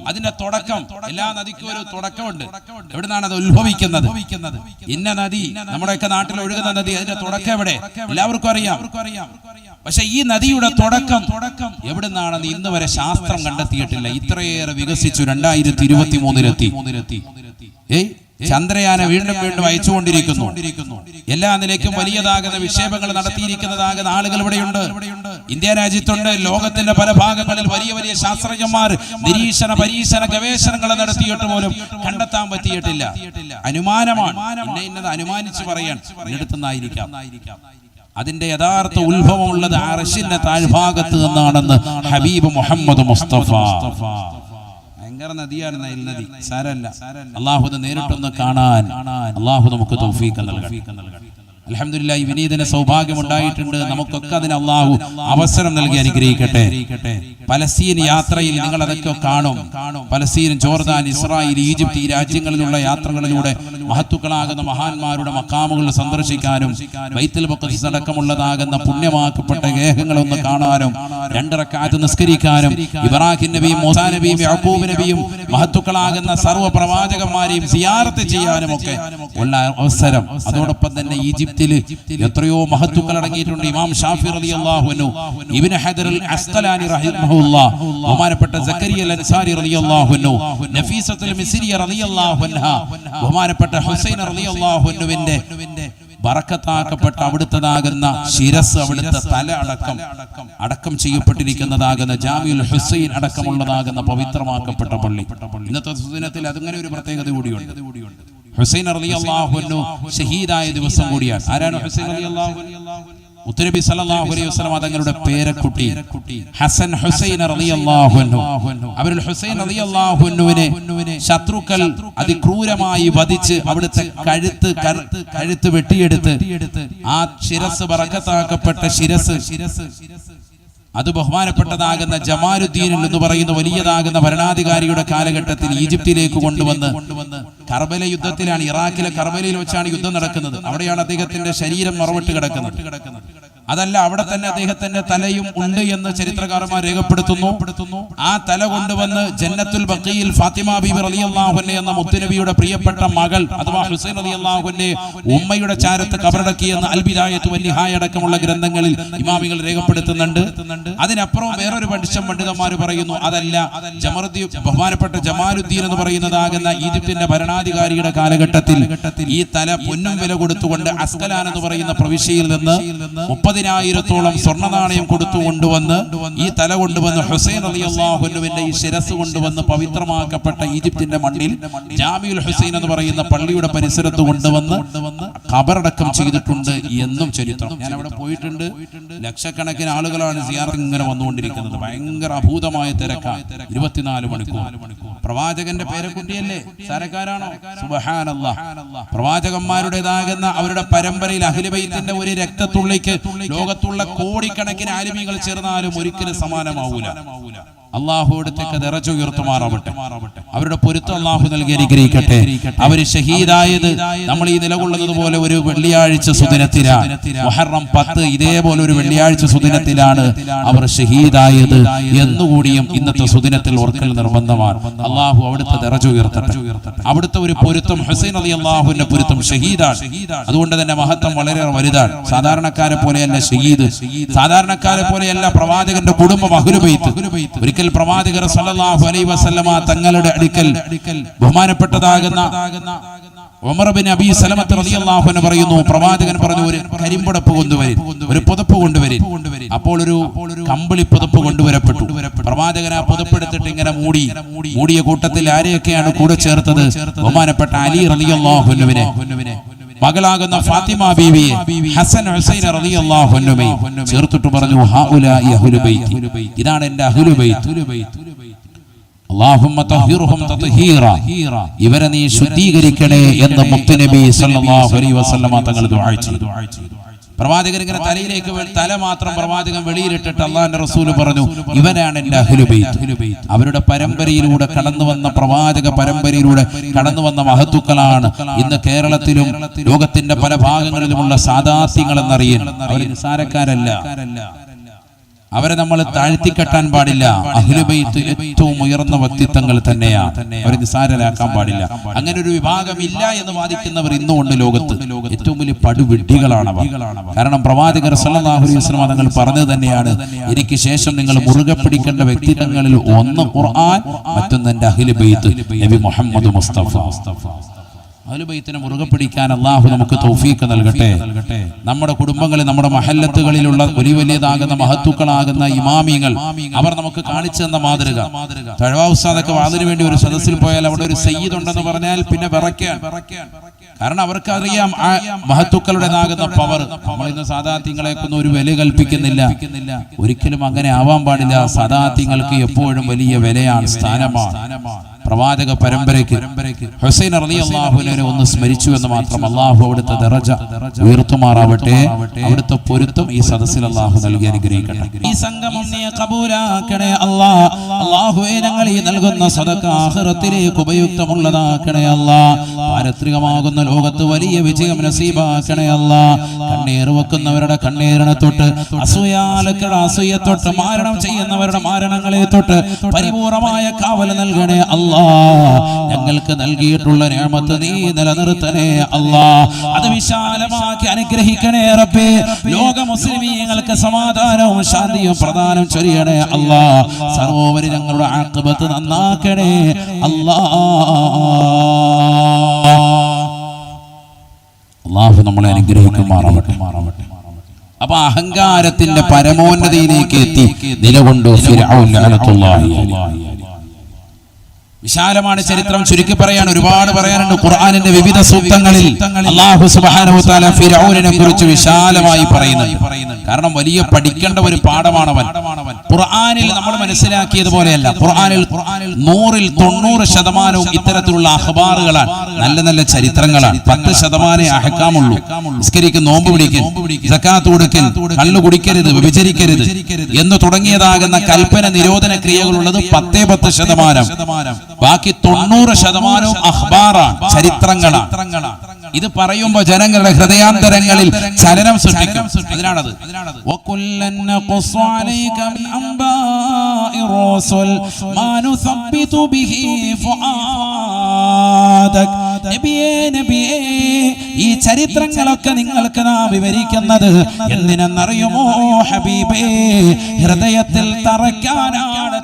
അതിന്റെ തുടക്കം, എല്ലാ നദിക്കും ഒരു തുടക്കമുണ്ട്. എവിടുന്നാണ് അത് ഉത്ഭവിക്കുന്നത്? ഇന്ന നദി, നമ്മുടെയൊക്കെ നാട്ടിൽ ഒഴുകുന്ന നദി, അതിന്റെ തുടക്കം എവിടെ? എല്ലാവർക്കും അറിയാം. പക്ഷെ ഈ നദിയുടെ തുടക്കം എവിടുന്നാണെന്ന് ഇന്ന് വരെ ശാസ്ത്രം കണ്ടെത്തിയിട്ടില്ല. ഇത്രയേറെ വികസിച്ചു 2023 ചന്ദ്രയാനെ വീണ്ടും വീണ്ടും അയച്ചുകൊണ്ടിരിക്കുന്നു. എല്ലാ നിലയ്ക്കും വലിയതാകുന്ന വിക്ഷേപങ്ങൾ നടത്തിയിരിക്കുന്നതാകുന്ന ആളുകൾ ഇവിടെയുണ്ട്, ഇന്ത്യ രാജ്യത്തുണ്ട്. ലോകത്തിന്റെ പല ഭാഗങ്ങളിൽ വലിയ വലിയ ശാസ്ത്രജ്ഞന്മാർ നിരീക്ഷണ പരീക്ഷണ ഗവേഷണങ്ങൾ നടത്തിയിട്ട് പോലും കണ്ടെത്താൻ പറ്റിയിട്ടില്ല. അനുമാനമാണ്, ഇന്നത് അനുമാനിച്ച് പറയാൻ എടുത്തുന്നായിരിക്കാം. അതിന്റെ യഥാർത്ഥ ഉത്ഭവം ഉള്ളത് അർശിന്റെ താഴ്ഭാഗത്ത് നിന്നാണെന്ന് ഹബീബ് മുഹമ്മദ് മുസ്തഫ. ഭയങ്കര നദിയാണ് നൈൽ നദി, സാരല്ല. അല്ലാഹു നേരിട്ടൊന്ന് കാണാൻ അല്ലാഹു നമുക്ക് തൗഫീഖ് നൽകട്ടെ. അൽഹംദുലില്ലാഹ്, ഈ വിനീതന് സൗഭാഗ്യം ഉണ്ടായിട്ടുണ്ട്. നമുക്കൊക്കെ അതിന് അല്ലാഹു അവസരം നൽകി അനുഗ്രഹിക്കട്ടെ. പലസ്തീൻ യാത്രയിൽ നിങ്ങൾ അതൊക്കെ കാണും. പലസ്തീൻ, ജോർദാൻ, ഇസ്രായേൽ, ഈജിപ്ത്, ഈ രാജ്യങ്ങളിലുള്ള യാത്രകളിലൂടെ മഹത്തുക്കളാകുന്ന മഹാന്മാരുടെ മഖാമുകൾ സന്ദർശിക്കാനും ബൈത്തുൽ മഖ്ദിസ് അടക്കമുള്ളതാകുന്ന പുണ്യമാക്കപ്പെട്ട ഗേഹങ്ങളൊന്ന് കാണാനും 2 റക്അത്ത് നിസ്കരിക്കാനും ഇബ്രാഹിം നബിയും മൂസാ നബിയും യാക്കൂബ് നബിയും മഹത്തുക്കളാകുന്ന സർവ്വ പ്രവാചകന്മാരെയും സിയാറത്ത് ചെയ്യാനും ഒക്കെ ഉള്ള അവസരം. അതോടൊപ്പം തന്നെ ഈജിപ്തിൽ എത്രയോ മഹത്തുക്കൾ അടങ്ങിയിട്ടുണ്ട്. ഇമാം ഷാഫി റളിയല്ലാഹു അൻഹു, ഇബ്നു ഹജർ അൽ അസ്ഖലാനി റഹിമഹുല്ലാഹ്, ബഹുമാനപ്പെട്ട സക്കരിയ അൽ അൻസാരി റളിയല്ലാഹു അൻഹു, നഫീസത്തുൽ മിസ്രിയ റളിയല്ലാഹു അൻഹാ, ബഹുമാനപ്പെട്ട ഹുസൈൻ റളിയല്ലാഹു അൻഹുവിന്റെ ബറക്കത്താക്കപ്പെട്ട അവിടുത്തതാകുന്ന ശിരസ്, അവിടുത്തെ തല അടക്കം ചെയ്യപ്പെട്ടിരിക്കുന്നതാകുന്ന ജാമിഉൽ ഹുസൈൻ അടക്കമുള്ളതാകുന്ന പവിത്രമാക്കപ്പെട്ട പള്ളി. ഇന്നത്തെ ദിനത്തിൽ അതിങ്ങനെ ഒരു പ്രത്യേകത കൂടിയുണ്ട്. ഹുസൈൻ റളിയല്ലാഹു അൻഹു ഷഹീദായ ദിവസം കൂടിയാണ്. ആരാണ് ഹുസൈൻ റളിയല്ലാഹു അൻഹു? മുത്തുനബി സല്ലല്ലാഹു അലൈഹി വസല്ലം തങ്ങളുടെ പേരക്കുട്ടി ഹസൻ ഹുസൈൻ റളിയല്ലാഹു അൻഹു. അവരിൽ ഹുസൈൻ റളിയല്ലാഹു അൻഹുവിനെ ശത്രുക്കൾ അതിക്രൂരമായി വധിച്ച് അവിടുത്തെ കഴുത്ത് വെട്ടിയെടുത്ത് ആ ശിരസ് ബറക്കത്താക്കപ്പെട്ട ശിരസ് അത് ബഹുമാനപ്പെട്ടതാകുന്ന ജമാലുദ്ദീൻ എന്ന് പറയുന്ന വലിയതാകുന്ന ഭരണാധികാരിയുടെ കാലഘട്ടത്തിൽ ഈജിപ്തിലേക്ക് കൊണ്ടുവന്ന് കർബല യുദ്ധത്തിലാണ്, ഇറാഖിലെ കർബലയിൽ വെച്ചാണ് യുദ്ധം നടക്കുന്നത്. അവിടെയാണ് അദ്ദേഹത്തിന്റെ ശരീരം മറവിട്ട് കിടക്കുന്നത്. അതല്ല, അവിടെ തന്നെ അദ്ദേഹത്തിന്റെ തലയും ഉണ്ട് എന്ന് ചരിത്രകാരന്മാർ രേഖപ്പെടുത്തുന്നു. ആ തല കൊണ്ടുവന്ന് ജന്നത്തുൽ ബഖീൽ ഫാത്തിമ ബീബി റളിയല്ലാഹു അൻഹ എന്ന മുത്തുനബിയുടെ പ്രിയപ്പെട്ട മകൾ അഥവാ ഹുസൈൻ റളിയല്ലാഹു അൻഹ ഉമ്മയുടെ ചാരത്ത് കബറടക്കിയെന്ന് അൽ ബിദായത്തു വൻ നിഹായ അടക്കമുള്ള ഗ്രന്ഥങ്ങളിൽ ഇമാമികൾ രേഖപ്പെടുത്തുന്നുണ്ട്. അതിനപ്പുറം വേറൊരു പണ്ഡിതന്മാർ പറയുന്നു, അതല്ല, ബഹുമാനപ്പെട്ട ജമാലുദ്ദീൻ എന്ന് പറയുന്നതാകുന്ന ഈജിപ്തിന്റെ ഭരണാധികാരിയുടെ കാലഘട്ടത്തിൽ ഈ തല പൊന്നും വില കൊടുത്തുകൊണ്ട് അസ്കലാൻ എന്ന് പറയുന്ന പ്രവിശ്യയിൽ നിന്ന് 30 30,000-ഓളം സ്വർണ്ണ നാണയം കൊടുത്തു കൊണ്ടുവന്ന് ഈ തല കൊണ്ടുവന്ന് ഹുസൈൻ റളിയല്ലാഹു അൻഹുവിന്റെ ഈ ശിരസ് കൊണ്ടുവന്ന് പവിത്രമാക്കപ്പെട്ട ഈജിപ്തിന്റെ മണ്ണിൽ ജാമിഉൽ ഹുസൈൻ എന്ന് പറയുന്ന പള്ളിയുടെ പരിസരത്ത് കൊണ്ടുവന്ന് ഖബറടക്കം ചെയ്തിട്ടുണ്ട് എന്നും ചരിത്രം. ഞാൻ അവിടെ പോയിട്ടുണ്ട്. ലക്ഷക്കണക്കിന് ആളുകളാണ് സിയാറത്ത് ഇങ്ങനെ വന്നുകൊണ്ടിരിക്കുന്നത്. ഭയങ്കര അഭൂതമായ തിരക്കാണ്. 24 മണിക്കൂർ. പ്രവാചകന്റെ പേരക്കുട്ടിയല്ലേ? സാരക്കാരാണോ? സുബ്ഹാനല്ലാഹ്. പ്രവാചകന്മാരുടേതാകുന്ന അവരുടെ പരമ്പരയിൽ അഹ്ലു ബൈത്തിന്റെ ഒരു രക്തത്തുള്ളിക്ക് ലോകത്തുള്ള കോടിക്കണക്കിന് ആലിമീങ്ങൾ ചേർന്നാലും ഒരിക്കലും സമാനമാവൂല. അള്ളാഹുവിടത്തേക്ക് ദറജ ഉയർത്തുമാറാവട്ടെ. അവരുടെ പൊരുത്തം അള്ളാഹു നൽകി അനുഗ്രഹിക്കട്ടെ. അവര് ഷഹീദായത് നമ്മൾ ഈ നിലകൊള്ളുന്നത് പോലെ ഒരു വെള്ളിയാഴ്ച സുദിനത്തിലാണ്. മുഹറം 10 ഇതേപോലെ ഒരു വെള്ളിയാഴ്ച സുദിനത്തിലാണ് അവർ ഷഹീദായത് എന്നുകൂടിയും ഇന്നത്തെ സുദിനത്തിൽ ഓർക്കൽ നിർബന്ധമാണ്. അള്ളാഹു അവിടുത്തെ ദറജ ഉയർത്തട്ടെ. അവിടുത്തെ ഒരു പൊരുത്തം ഹുസൈൻ റളിയല്ലാഹുവിന്റെ പൊരുത്തം ഷഹീദാണ്. അതുകൊണ്ട് തന്നെ മഹത്വം വളരെ വലുതാണ്. സാധാരണക്കാരെ പോലെയല്ല ഷഹീദ്, സാധാരണക്കാരെ പോലെയല്ല പ്രവാചകന്റെ കുടുംബം അഹ്ലു ബൈത്ത്. ഒരിക്കൽ പ്രവാചകർ സല്ലല്ലാഹു അലൈഹി വസല്ലമ തങ്ങളുടെ അടുക്കൽ ബഹുമാനപ്പെട്ടതാകുന്ന ഉമർ ബിൻ അബീ സലമത്ത് റളിയല്ലാഹു അൻഹു പറയുന്നു, പ്രവാചകൻ പറഞ്ഞു, ഒരു കരിമ്പുടപ്പ് കൊണ്ടുവരിൻ, ഒരു പുതപ്പ് കൊണ്ടുവരിൻ. അപ്പോൾ ഒരു കമ്പിളി പുതപ്പ് കൊണ്ടുവരപ്പെട്ടു. പ്രവാചകൻ ആ പുതപ്പെടുത്തിട്ട് ഇങ്ങനെ മൂടിയ കൂട്ടത്തിൽ ആരെയൊക്കെയാണ് കൂടെ ചേർത്തത്? ബഹുമാനപ്പെട്ട അലി റളിയല്ലാഹു അൻഹുവിനെ, മകളാകുന്ന ഫാത്തിമ ബീവിയെ, ഹസൻ ഹുസൈൻ റളിയല്ലാഹു അൻഹുമയും ചേർത്തിട്ട് പറഞ്ഞു, ഹൗലാഇ അഹ്ലു ബൈത്തി, ഇതാണ് എൻ്റെ അഹ്ലു ബൈത്ത്. അല്ലാഹുമ്മ തഹ്ഹിർഹും തത്ഹീറാ, ഇവരെ നീ ശുദ്ധീകരിക്കണേ എന്ന് മുത്തുനബി സല്ലല്ലാഹു അലൈഹി വസല്ലമ തങ്ങൾ ദുആ ചെയ്തു. പ്രവാചകൻ ഇങ്ങനെ തലയിലേക്ക് തല മാത്രം പ്രവാചകൻ വെളിയിലിട്ടിട്ട് അള്ളാഹുവിന്റെ റസൂൽ പറഞ്ഞു, ഇവനാണ് എൻ്റെ അഹ്ലു ബൈത്ത്. അവരുടെ പരമ്പരയിലൂടെ കടന്നു വന്ന പ്രവാചക പരമ്പരയിലൂടെ കടന്നു വന്ന മഹത്തുക്കളാണ് ഇന്ന് കേരളത്തിലും ലോകത്തിന്റെ പല ഭാഗങ്ങളിലുമുള്ള സാദാത്യങ്ങൾ എന്നറിയുന്നു. അവർ നിസ്സാരക്കാരല്ല. അവരെ നമ്മൾ താഴ്ത്തിക്കെട്ടാൻ പാടില്ല. അഹ്ലു ബൈത്ത് ഏറ്റവും ഉയർന്ന വ്യക്തിത്വങ്ങൾ തന്നെയാണ്. അവരെ നിസ്സാരരാക്കാൻ പാടില്ല. അങ്ങനെ ഒരു വിഭാഗം ഇല്ല എന്ന് വാദിക്കുന്നവർ ഇന്നുകൊണ്ട് ലോകത്ത് ഏറ്റവും വലിയ പടുവിഡ്ഢികളാണ് അവർ. കാരണം പ്രവാചകർ സല്ലല്ലാഹു അലൈഹി വസല്ലം തങ്ങൾ പറഞ്ഞത് തന്നെയാണ്, എനിക്ക് ശേഷം നിങ്ങൾ മുറുകെ പിടിക്കേണ്ട വ്യക്തിത്വങ്ങളിൽ ഒന്ന് ഖുർആൻ, മറ്റൊന്ന് എൻ്റെ അഹ്ലു ബൈത്ത് നബി മുഹമ്മദ് മുസ്തഫ. അഹ്ലു ബൈത്തിനെ മുറുകെ പിടിക്കാൻ അള്ളാഹു നമുക്ക് തൗഫീഖ് നൽകട്ടെ. നമ്മുടെ കുടുംബങ്ങളിൽ, നമ്മുടെ മഹല്ലത്തുകളിലുള്ള വലിയതാകുന്ന മഹത്തുക്കളാകുന്ന ഇമാമിങ്ങൾ, അവർ നമുക്ക് കാണിച്ചു തന്ന മാതൃക. തഴവ ഉസ്താദൊക്കെ വാതിന് വേണ്ടി ഒരു സദസ്സിൽ പോയാൽ അവിടെ ഒരു സയ്യിദ് ഉണ്ടെന്ന് പറഞ്ഞാൽ പിന്നെ വിറയ്ക്കാൻ. കാരണം അവർക്കറിയാം ആ മഹത്തുക്കളുടേതാകുന്ന പവർ. നമ്മൾ ഇന്ന് സാദാത്യങ്ങളെക്കൊന്നും ഒരു വില കൽപ്പിക്കുന്നില്ല. ഒരിക്കലും അങ്ങനെ ആവാൻ പാടില്ല. സാദാത്യങ്ങൾക്ക് എപ്പോഴും വലിയ വിലയാണ്, സ്ഥാനമാണ്. പ്രവാചക പരമ്പരയ്ക്ക് ഹുസൈൻ റളിയല്ലാഹു അൻഹുവിനെ ഒന്ന് സ്മരിച്ചു എന്ന് മാത്രം. അള്ളാഹു അവിടുത്തെ ദറജ ഉയർത്തുമാറാവട്ടെ. അവിടുത്തെ പൊരുത്തം ഈ സദസ്സിൽ അള്ളാഹു നൽകി അനുഗ്രഹിക്കട്ടെ. ഈ സംഗമം നീ ഖബൂലാക്കണേ അല്ലാഹ്. അല്ലാഹുവേ, ഞങ്ങൾ ഈ നൽകുന്ന സദഖ ആഖിറത്തിലേക്ക് ഉപയുക്തമുള്ളതാക്കണേ അല്ലാഹ്. പാരത്രികമാകുന്ന ലോകത്ത് വലിയ വിജയം നസീബാക്കണേ അല്ലാഹ്. കണ്ണീർ വെക്കുന്നവരുടെ കണ്ണീരിനെ തൊട്ട്, അസൂയാലുക്കളുടെ അസൂയെ തൊട്ട്, മാരണം ചെയ്യുന്നവരുടെ മാരണങ്ങളെ തൊട്ട് പരിപൂർണമായ കാവൽ നൽകണേ അല്ലാഹ്. ഞങ്ങൾക്ക് നൽകിയിട്ടുള്ള നിഅമത്ത് നീ നിലനിർത്തണേ അല്ലാഹ്. അത് വിശാലമാക്കി അനുഗ്രഹിക്കണേ റബ്ബേ. ലോക മുസ്ലിമീങ്ങൾക്ക് സമാധാനവും ശാന്തിയും പ്രദാനം ചൊരിയണേ അല്ലാഹ്. സർവോപരി ഞങ്ങളുടെ ആഖിബത്ത് നന്നാക്കണേ അല്ലാഹ്. അല്ലാഹു നമ്മളെ അനുഗ്രഹിക്കുമാറാവട്ടെ. അപ്പൊ അഹങ്കാരത്തിന്റെ പരമോന്നതിയിലേക്ക് എത്തി നിലകൊണ്ടു ഫിർഔൻ ലഅനത്തുല്ലാഹി അലൈഹി. വിശാലമാണ് ചരിത്രം. ചുരുക്കി പറയാൻ ഒരുപാട് പറയാനുണ്ട്. ഖുർആനിന്റെ വിവിധ സൂക്തങ്ങളിൽ അല്ലാഹു സുബ്ഹാനഹു വ തആല ഫിർഔനെ കുറിച്ച് വിശാലമായി പറയുന്നുണ്ട്. കാരണം വലിയ പഠിക്കേണ്ട ഒരു പാഠമാണ് അവൻ. ഖുർആനിൽ നമ്മൾ മനസ്സിലാക്കിയതുപോലെയല്ല. ഖുർആനിൽ 100ൽ 90% ഇത്തരത്തിലുള്ള അഖ്ബാറുകളാണ്, നല്ല നല്ല ചരിത്രങ്ങളാണ്. 10% അഹ്കാമുള്ളൂ. നിസ്കരിക്കും, നോമ്പ് പിടിക്കും, സക്കാത്ത് കൊടുക്കൽ, കള്ളു കുടിക്കരുത്, വ്യഭിചരിക്കരുത് എന്ന് തുടങ്ങിയതാകുന്ന കൽപ്പന നിരോധന ക്രിയകളുള്ളത് 10%. ബാക്കി 90% അഖ്ബാറാണ്, ചരിത്രങ്ങളാണ്. ഇത് പറയുമ്പോൾ ജനങ്ങളുടെ ഹൃദയാന്തരങ്ങളിൽ ചലനം സൃഷ്ടിക്കും. അതിനാണത്. നബിയേ നബിയേ ഈ ചരിത്രങ്ങളൊക്കെ നിങ്ങൾക്ക് നാം വിവരിക്കുന്നത് എന്തിനെന്നറിയുമോ ഹബീബേ? ഹൃദയത്തിൽ തറയ്ക്കാനാണ്.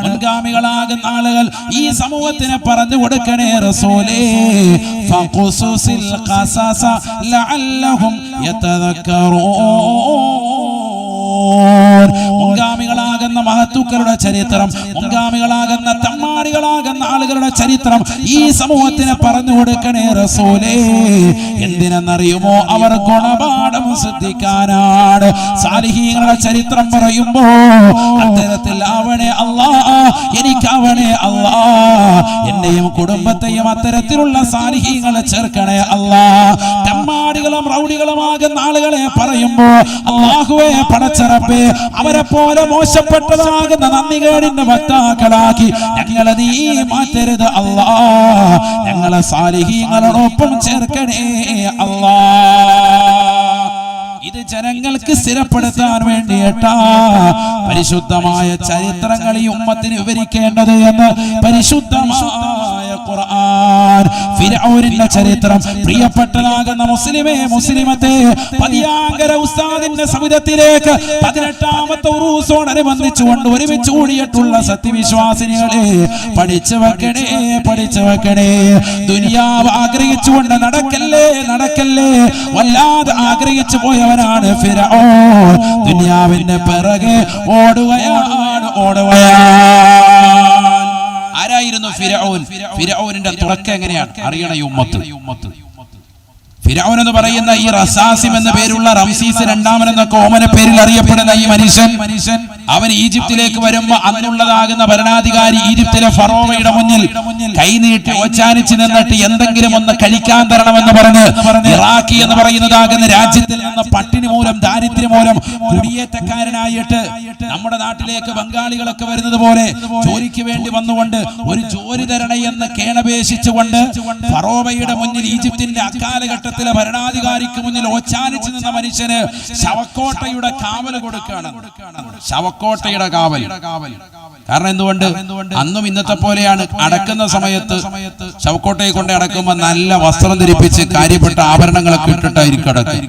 മുൻഗാമികളാകുന്ന ആളുകൾ ഈ സമൂഹത്തിന് പറഞ്ഞു കൊടുക്കണേ റസൂലേ, ഫഖുസുസിൽ ഖസസ ലഅല്ലഹും യതദക്കറൂൻ. മുൻഗാമികളാകുന്ന മഹത്തുക്കളുടെ ചരിത്രം, മുൻഗാമികളാകുന്ന തമ്മാടികളാകുന്ന ആളുകളുടെ ചരിത്രം ഈ സമൂഹത്തിന് പറഞ്ഞു കൊടുക്കണേ റസൂലേ. എന്തിനെന്നറിയുമോ? അവർ ഗുണപാഠം ശ്രദ്ധിക്കാനാണ്. സാലിഹീങ്ങളുടെ ചരിത്രം പറയുമ്പോ അത്തരത്തിൽ ആവണേ അല്ലാ, എനിക്കാവണേ അല്ലാ, എന്നെയും കുടുംബത്തെയും അത്തരത്തിലുള്ള സാലിഹീങ്ങളെ ചേർക്കണേ അല്ലാ. തമ്മാടികളും റൗഡികളുമാകുന്ന ആളുകളെ പറയുമ്പോ അല്ലാഹുവേ പടച്ചറപ്പേ, അവരെ പോലെ മോശപ്പെട്ടതാകുന്ന നന്ദികേടിന്റെ വക്താക്കളാക്കി ഞങ്ങളെ നീ മാറ്റരുത് അല്ലാ. ഞങ്ങളെ സാലിഹീങ്ങളോടൊപ്പം ചേർക്കണേ അല്ലാ. ഇത് ജനങ്ങൾക്ക് സ്ഥിരപ്പെടുത്താൻ വേണ്ടിയിട്ടാ പരിശുദ്ധമായ ചരിത്രങ്ങൾ ഈ ഉമ്മത്തിന് വിവരിക്കേണ്ടത് എന്ന് പരിശുദ്ധമായ ഖുർആൻ. ഫിർഔനിന്റെ ചരിത്രം പ്രിയപ്പെട്ടതാകുന്ന മുസ്ലിമേ മുസ്ലിമത്തെ പതിയാങ്കര ഉസ്താദിന്റെ സവിധത്തിലേക്ക് 18ാമത്തെ ഉറൂസോടനുബന്ധിച്ചുകൊണ്ട് ഒരുമിച്ച് കൂടിയിട്ടുള്ള സത്യവിശ്വാസിനികളെ പഠിച്ചു വെക്കണേ. ദുനിയാവ് ആഗ്രഹിച്ചുകൊണ്ട് നടക്കല്ലേ വല്ലാതെ ആഗ്രഹിച്ചു പോയവനാണ് ഫിർഔൻ. ദുനിയാവിന്റെ പിറകെ ഓടുകയാണ്. ആരായിരുന്നു ഫിർഔൻ? ഫിർഔനിന്റെ തുടക്കം എങ്ങനെയാണ് അറിയണ ഈ ഉമ്മത്ത്. ഫിർഔൻ എന്ന് പറയുന്ന ഈ റസാസിം എന്ന പേരുള്ള റംസീസ് രണ്ടാമൻ എന്നൊക്കെ ഓമന പേരിൽ അറിയപ്പെടുന്ന ഈ മനുഷ്യൻ അവൻ ഈജിപ്തിലേക്ക് വരുമ്പോ അന്നുള്ളതാകുന്ന ഭരണാധികാരി ഈജിപ്തിലെ ഫറോവയുടെ മുന്നിൽ കൈനീട്ടി ഓച്ചാനിച്ച് നിന്നിട്ട് എന്തെങ്കിലും ഒന്ന് കഴിക്കാൻ തരണമെന്ന് പറഞ്ഞ് ഇറാഖി എന്ന് പറയുന്നതാകുന്ന രാജ്യത്തിൽ നിന്ന് പട്ടിണി മൂലം ദാരിദ്ര്യം മൂലം കുടിയേറ്റക്കാരനായിട്ട് നമ്മുടെ നാട്ടിലേക്ക് ബംഗാളികളൊക്കെ വരുന്നത് പോലെ ജോലിക്ക് വേണ്ടി വന്നുകൊണ്ട് ഒരു ജോലി തരണ എന്ന് കേണപേക്ഷിച്ചുകൊണ്ട് ഫറോവയുടെ മുന്നിൽ ഈജിപ്തിന്റെ അക്കാലഘട്ടത്തിലെ ഭരണാധികാരിക്ക് മുന്നിൽ ഓച്ചാനിച്ച് നിന്ന മനുഷ്യന് ശവക്കോട്ടയുടെ കാവൽ കൊടുക്കുകയാണ്. ശവക്കോട്ടയുടെ കാവൽ. കാരണം എന്തുകൊണ്ട്? അന്നും ഇന്നത്തെ പോലെയാണ് അടക്കുന്ന സമയത്ത് ശവക്കോട്ടയെ കൊണ്ട് അടക്കുമ്പോൾ നല്ല വസ്ത്രം ധരിപ്പിച്ച് കാര്യപ്പെട്ട ആഭരണങ്ങളൊക്കെ ഇട്ടിട്ടായിരിക്കും അടക്കുക.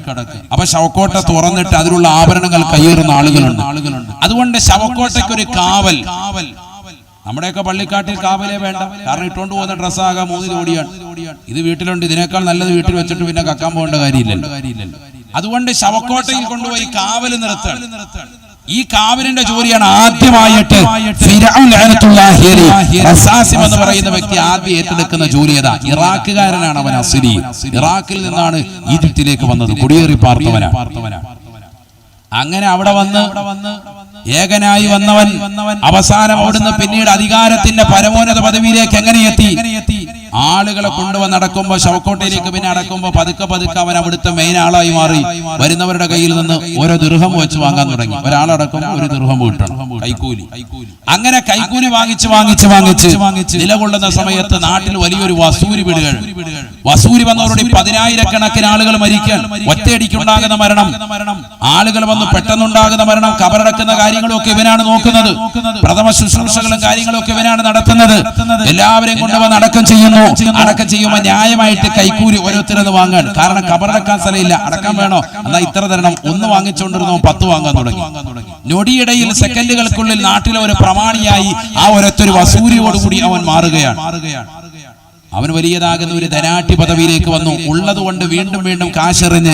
അപ്പൊ ശവക്കോട്ട തുറന്നിട്ട് അതിലുള്ള ആഭരണങ്ങൾ കയ്യേറുന്ന ആളുകളുണ്ട്. അതുകൊണ്ട് ശവക്കോട്ടയ്ക്ക് ഒരു കാവൽ. നമ്മുടെയൊക്കെ പള്ളിക്കാട്ടിൽ കാവലേ വേണ്ട. കാരണം ഇട്ടുകൊണ്ട് പോകുന്ന ഡ്രസ്സാകാം 3 ജോഡിയാണ്. ഇത് വീട്ടിലുണ്ട്, ഇതിനേക്കാൾ നല്ലത് വീട്ടിൽ വെച്ചിട്ട് പിന്നെ കക്കാൻ പോകേണ്ട കാര്യമില്ലല്ലോ. അതുകൊണ്ട് ശവക്കോട്ടയിൽ കൊണ്ടുപോയി കാവൽ നിർത്തുകയാണ്. ഈ കാവലിന്റെ ജോലിയാണ് ആദ്യമായിട്ട് ഫിർഔൻ ലഅനത്തുല്ലാഹി അലൈഹി റസാസിം എന്ന് പറയുന്ന വ്യക്തി ആദ്യം ഏറ്റെടുക്കുന്ന ജോലി ഏതാ? ഇറാഖുകാരനാണ് അവൻ. അസ്ലി ഇറാഖിൽ നിന്നാണ് ഈജിപ്തിലേക്ക് വന്നത്, കുടിയേറി പാർത്തവനാണ്. അങ്ങനെ അവിടെ വന്ന് ഏകനായി വന്നവൻ അവസാനം അവിടുന്ന് പിന്നീട് അധികാരത്തിന്റെ പരമോന്നത പദവിയിലേക്ക് എങ്ങനെ എത്തി? ആളുകളെ കൊണ്ടുവന്ന് നടക്കുമ്പോ ശവക്കോട്ടയിലേക്ക് പിന്നെ അടക്കുമ്പോ പതുക്കെ അവൻ അവിടുത്തെ മെയിൻ ആളായി മാറി. വരുന്നവരുടെ കയ്യിൽ നിന്ന് ഓരോ ദിർഹം വെച്ച് വാങ്ങാൻ തുടങ്ങി. ഒരാളടക്കുമ്പോൾ 1 ദിർഹം കിട്ടണം കൈക്കൂലി. അങ്ങനെ കൈക്കൂലി വാങ്ങിച്ച് നിലകൊള്ളുന്ന സമയത്ത് നാട്ടിൽ വലിയൊരു വസൂരി വിടുകൾ. വസൂരി വന്നവരുടെ 10,000-കണക്കിന് ആളുകൾ മരിക്കാൻ, ഒറ്റയടിക്കുണ്ടാകുന്ന മരണം, ആളുകൾ വന്ന് പെട്ടെന്നുണ്ടാകുന്ന മരണം, കബറടക്കുന്ന കാര്യങ്ങളും ഒക്കെ ഇവനാണ് നോക്കുന്നത്. പ്രഥമ ശുശ്രൂഷകളും കാര്യങ്ങളും ഒക്കെ ഇവനാണ് നടത്തുന്നത്. എല്ലാവരെയും കൊണ്ടുവന്ന് അടക്കം ചെയ്യുന്നു. അടക്കം ചെയ്യുമ്പോൾ ന്യായമായിട്ട് കൈക്കൂലി ഓരോരുത്തരത് വാങ്ങാൻ. കാരണം കബറടക്കാൻ സ്ഥലമില്ല, അടക്കം വേണോ, എന്നാ ഇത്ര തരണം. 1 വാങ്ങിച്ചുകൊണ്ടിരുന്നോ 10 വാങ്ങാൻ തുടങ്ങി. നൊടിയിടയിൽ സെക്കൻഡുകൾക്കുള്ളിൽ നാട്ടിലെ ഒരു പ്രമാണിയായി ആ ഒരൊത്തൊരു വസൂരിയോടുകൂടി അവൻ മാറുകയാണ്. അവൻ വലിയതാകുന്ന ഒരു ധനാഠ്യ പദവിയിലേക്ക് വന്നു. ഉള്ളതുകൊണ്ട് വീണ്ടും കാശെറിഞ്ഞ്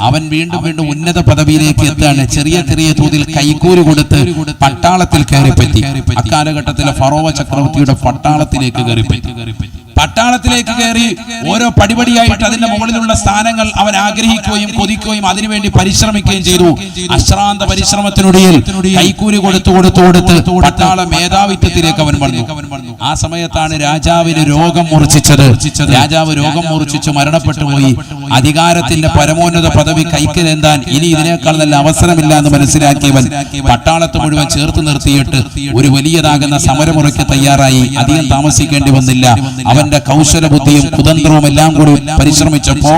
അവൻ വീണ്ടും ഉന്നത പദവിയിലേക്ക് എത്താണ്. ചെറിയ തോതിൽ കൈക്കൂലി കൊടുത്ത് പട്ടാളത്തിൽ കയറിപ്പറ്റി. അക്കാലഘട്ടത്തിലെ ഫറോവ ചക്രവർത്തിയുടെ പട്ടാളത്തിലേക്ക് കയറിപ്പറ്റി. പട്ടാളത്തിലേക്ക് കയറി ഓരോ പടിപടിയായിട്ട് അതിന്റെ മുകളിലുള്ള സ്ഥാനങ്ങൾ അവൻ ആഗ്രഹിക്കുകയും കൊതിക്കുകയും അതിനുവേണ്ടി പരിശ്രമിക്കുകയും ചെയ്തു. അശ്രാന്ത പരിശ്രമത്തിനൊടുവിൽ കൈക്കൂലി കൊടുത്ത് പട്ടാള മേധാവിത്വത്തിലേക്ക് അവൻ വന്നു. ആ സമയത്താണ് രാജാവിന് രോഗം മൂർച്ഛിച്ചത്. രാജാവ് രോഗം മൂർച്ഛിച്ചു മരണപ്പെട്ടു പോയി. അധികാരത്തിന്റെ പരമോന്നത പദവി കൈക്കലേന്താൻ ഇനി ഇതിനേക്കാൾ നല്ല അവസരമില്ല എന്ന് മനസ്സിലാക്കിയവൻ പട്ടാളത്ത് മുഴുവൻ ചേർത്ത് നിർത്തിയിട്ട് ഒരു വലിയതാകുന്ന സമരമുറയ്ക്ക് തയ്യാറായി. അധികം താമസിക്കേണ്ടി വന്നില്ല. അവൻ അവന്റെ കൗശല ബുദ്ധിയും കുതന്ത്രവും എല്ലാം കൂടി പരിശ്രമിച്ചപ്പോ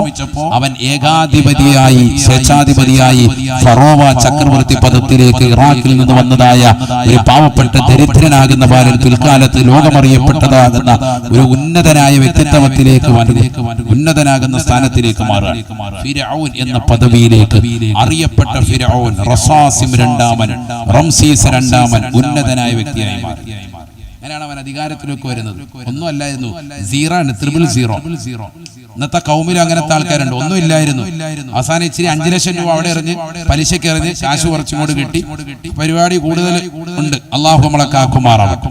അവൻ ഏകാധിപതിയായി സ്വേച്ഛാധിപതിയായി ഫറോവ ചക്രവർത്തി പദത്തിലേക്ക് ഇറാഖിൽ നിന്ന് വന്നതായ ഒരു പാവപ്പെട്ട ദരിദ്രനാകുന്ന ബാലൻ പിൽക്കാലത്ത് ലോകമറിയപ്പെട്ടതാകുന്ന ഒരു ഉന്നതനായ വ്യക്തിത്വത്തിലേക്ക് ഉന്നതനാകുന്ന സ്ഥാനത്തിലേക്ക് മാറുക. ഫിർഔൻ എന്ന പദവിയിലേക്ക് അറിയപ്പെട്ട ഫിർഔൻ റസാസിം രണ്ടാമൻ, റംസീസ് രണ്ടാമൻ ഉന്നതനായ വ്യക്തിയായി മാറി. അങ്ങനെയാണ് അവൻ അധികാരത്തിലേക്ക് വരുന്നത്. ഒന്നും അല്ലായിരുന്നു, സീറോണ്, 000. ഇന്നത്തെ കൗമിൽ അങ്ങനത്തെ ആൾക്കാരുണ്ട്, ഒന്നും ഇല്ലായിരുന്നു. അവസാനം ഇച്ചിരി 5 ലക്ഷം രൂപ അവിടെ എറിഞ്ഞ് പലിശക്ക് എറിഞ്ഞ് കാശ് കുറച്ചും കൂടി കിട്ടി. പരിപാടി കൂടുതൽ ഉണ്ട്. അള്ളാഹു നമ്മളെ കാക്കുമാറാവട്ടെ.